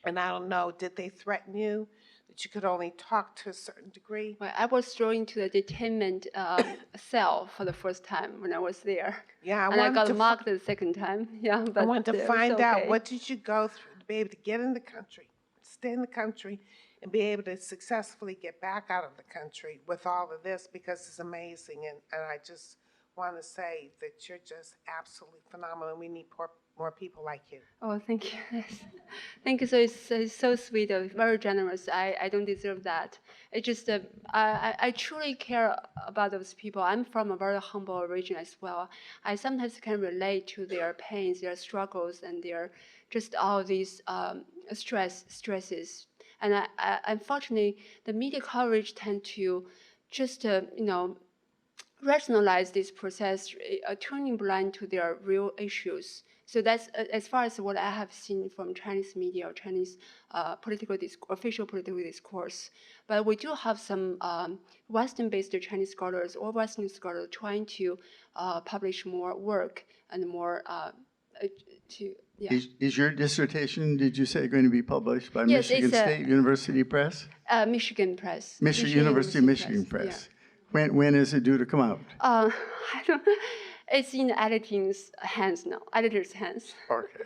And I don't know, did they threaten you that you could only talk to a certain degree? Well, I was thrown into the detainment cell for the first time when I was there. Yeah, I got marked the second time. Yeah, but I wanted to find out, okay. what did you go through to be able to get in the country, stay in the country, and be able to successfully get back out of the country with all of this, because it's amazing. And I just want to say that you're just absolutely phenomenal. We need more people like you. Oh, thank you. Yes. Thank you. So it's so sweet, very generous. I don't deserve that. It just, I truly care about those people. I'm from a very humble region as well. I sometimes can relate to their pains, their struggles, and their just all these stresses. And I unfortunately, the media coverage tend to just, rationalize this process, turning blind to their real issues. So that's as far as what I have seen from Chinese media or Chinese official political discourse. But we do have some Western-based Chinese scholars or Western scholars trying to publish more work and more yeah. Is your dissertation, did you say, going to be published by Yes, Michigan State University Press? Michigan Press. University of Michigan Press. Yeah. When is it due to come out? I don't. It's in the editor's hands now. Editor's hands. Okay.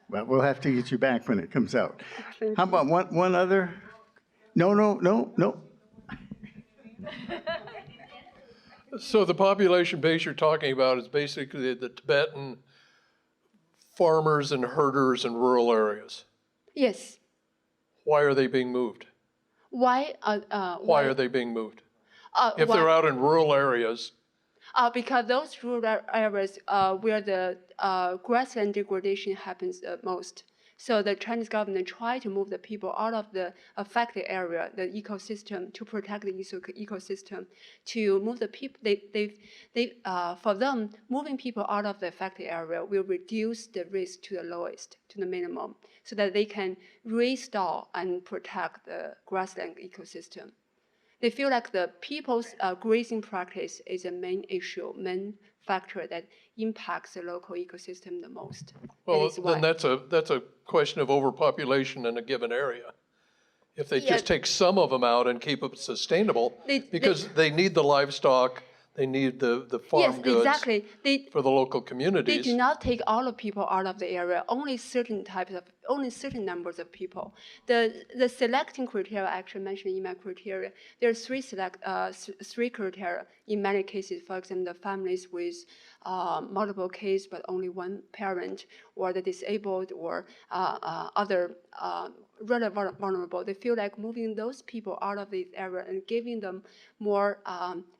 Well, we'll have to get you back when it comes out. Thank How about one other? No. So the population base you're talking about is basically the Tibetan farmers and herders in rural areas. Yes. Why are they being moved? Why are they being moved? If why? they're out in rural areas. Because those rural areas where the grassland degradation happens most. So the Chinese government tried to move the people out of the affected area, the ecosystem, to protect the ecosystem, to move the people. For them, moving people out of the affected area will reduce the risk to the lowest, to the minimum, so that they can restore and protect the grassland ecosystem. They feel like the people's grazing practice is a main issue, main factor that impacts the local ecosystem the most. Well, then that's a question of overpopulation in a given area. If they just take some of them out and keep it sustainable, because they need the livestock, they need the farm goods for the local communities. They do not take all the people out of the area, only certain numbers of people. The selecting criteria I actually mentioned in my criteria, there are three criteria in many cases. For example, the families with multiple kids but only one parent, or the disabled, or other rather vulnerable. They feel like moving those people out of this area and giving them more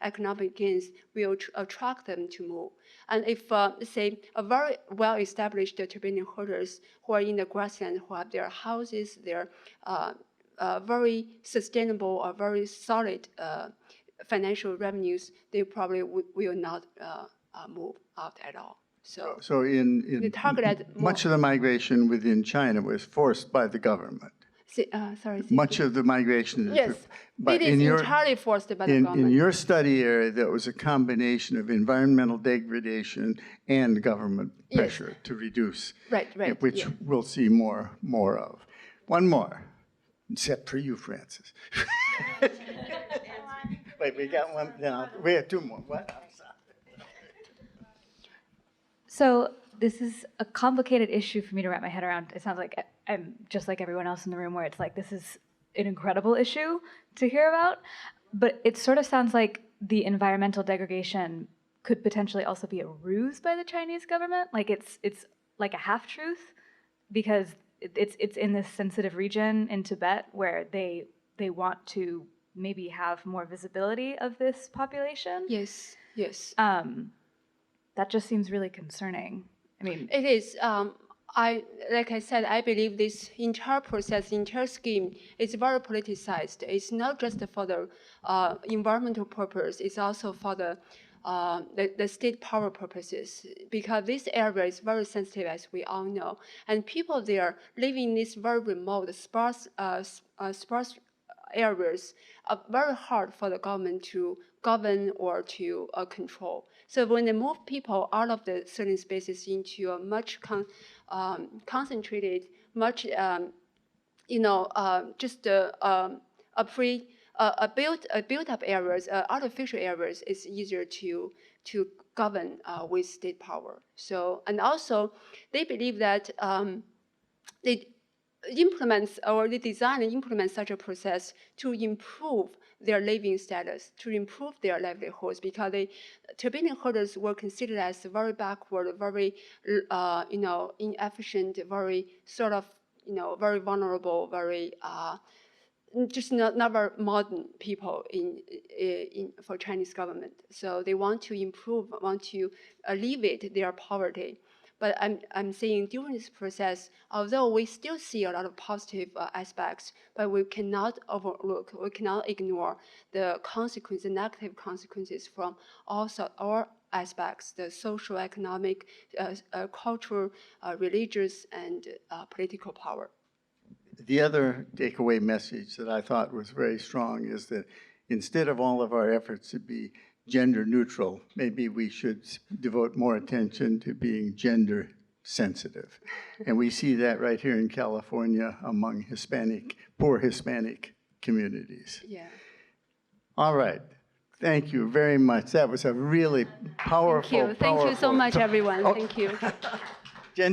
economic gains will attract them to move. And if, say, a very well-established Tibetan herders who are in the grassland, who have their houses, their very sustainable or very solid financial revenues, they probably will not move out at all. So in much of the migration within China was forced by the government. Much of the migration. Yes, but it is entirely forced by the government. In your study area, there was a combination of environmental degradation and government pressure to reduce, which we'll see more of. One more, except for you, Francis. Wait, we got one. We have two more. What? So this is a complicated issue for me to wrap my head around. It sounds like I'm just like everyone else in the room, where it's like, this is an incredible issue to hear about. But it sort of sounds like the environmental degradation could potentially also be a ruse by the Chinese government. Like it's like a half-truth, because it's in this sensitive region in Tibet where they want to maybe have more visibility of this population. Yes. That just seems really concerning. I mean, it is. Like I said, I believe this entire process, entire scheme is very politicized. It's not just for the environmental purpose. It's also for the state power purposes, because this area is very sensitive, as we all know, and people there living in these very remote, sparse areas are very hard for the government to govern or to control. So when they move people out of the certain spaces into a much concentrated, much built-up areas, artificial areas, is easier to govern with state power. So, and also they believe that they design and implement such a process to improve their living status, to improve their livelihoods, because Tibetan herders were considered as very backward, very inefficient, very sort of very vulnerable, very just not very modern people for Chinese government. So they want to improve, want to alleviate their poverty. But I'm saying during this process, although we still see a lot of positive aspects, but we cannot overlook, we cannot ignore the consequences, the negative consequences from all aspects: the social, economic, cultural, religious, and political power. The other takeaway message that I thought was very strong is that instead of all of our efforts to be gender neutral, maybe we should devote more attention to being gender sensitive. And we see that right here in California among poor Hispanic communities. Yeah. All right. Thank you very much. That was a really powerful. Thank you so much, everyone. Thank you.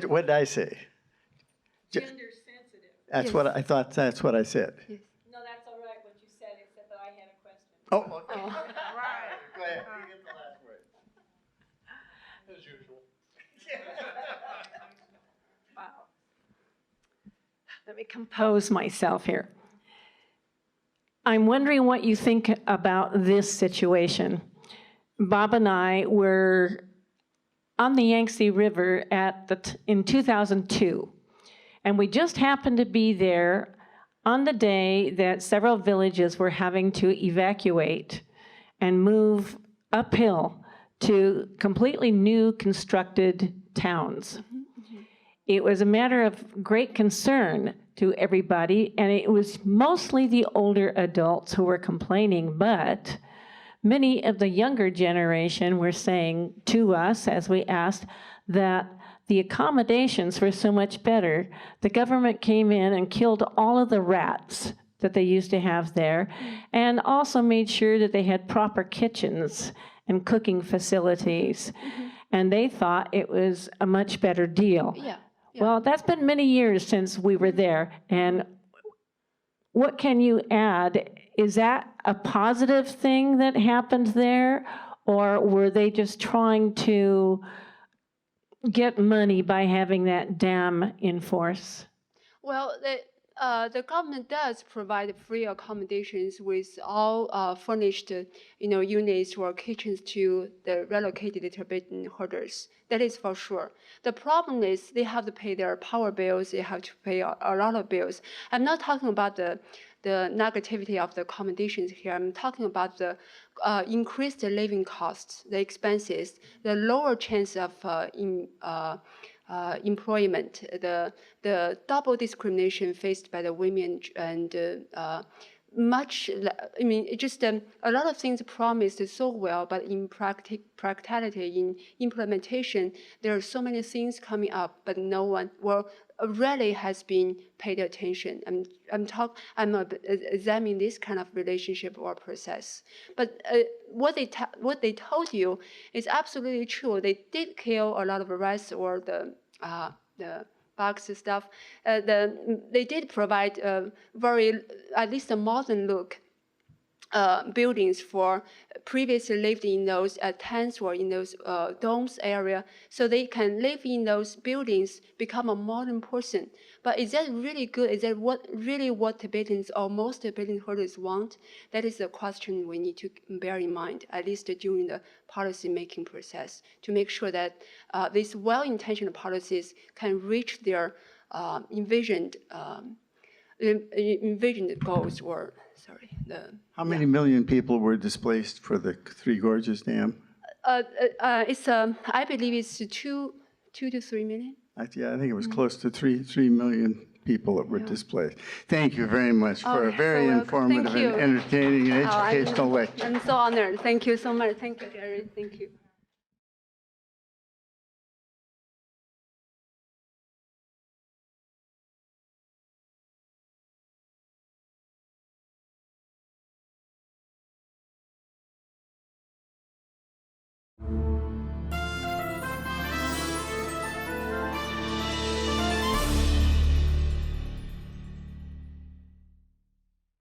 What did I say? Gender sensitive. That's what I thought. That's what I said. Yes. No, that's all right what you said, except that I had a question. Oh, okay. Right. Go ahead. You get the last word. As usual. Wow. Let me compose myself here. I'm wondering what you think about this situation. Bob and I were on the Yangtze River in 2002. And we just happened to be there on the day that several villages were having to evacuate and move uphill to completely new constructed towns. It was a matter of great concern to everybody, and it was mostly the older adults who were complaining, but many of the younger generation were saying to us, as we asked, that the accommodations were so much better. The government came in and killed all of the rats that they used to have there, and also made sure that they had proper kitchens and cooking facilities. And they thought it was a much better deal. Yeah. Well, that's been many years since we were there, and what can you add? Is that a positive thing that happened there, or were they just trying to get money by having that dam in force? Well, the government does provide free accommodations with all furnished, units or kitchens to the relocated Tibetan herders. That is for sure. The problem is they have to pay their power bills. They have to pay a lot of bills. I'm not talking about the negativity of the accommodations here. I'm talking about the increased living costs, the expenses, the lower chance of employment, the double discrimination faced by the women, and a lot of things promised so well, but in practicality, in implementation, there are so many things coming up, but no one, rarely has been paid attention. I'm examining this kind of relationship or process. But what they told you is absolutely true. They did kill a lot of rats or the bugs and stuff. They did provide at least a modern look buildings for previously lived in those tents or in those domes area, so they can live in those buildings, become a modern person. But is that really good? Is that what Tibetans or most Tibetan herders want? That is a question we need to bear in mind, at least during the policy making process, to make sure that these well-intentioned policies can reach their envisioned goals, or How many million people were displaced for the Three Gorges Dam? I believe it's 2 to 3 million. I think it was close to 3 million people that were displaced. Thank you very much for a very informative and entertaining and educational lecture. I'm so honored. Thank you so much. Thank you, Gary. Thank you.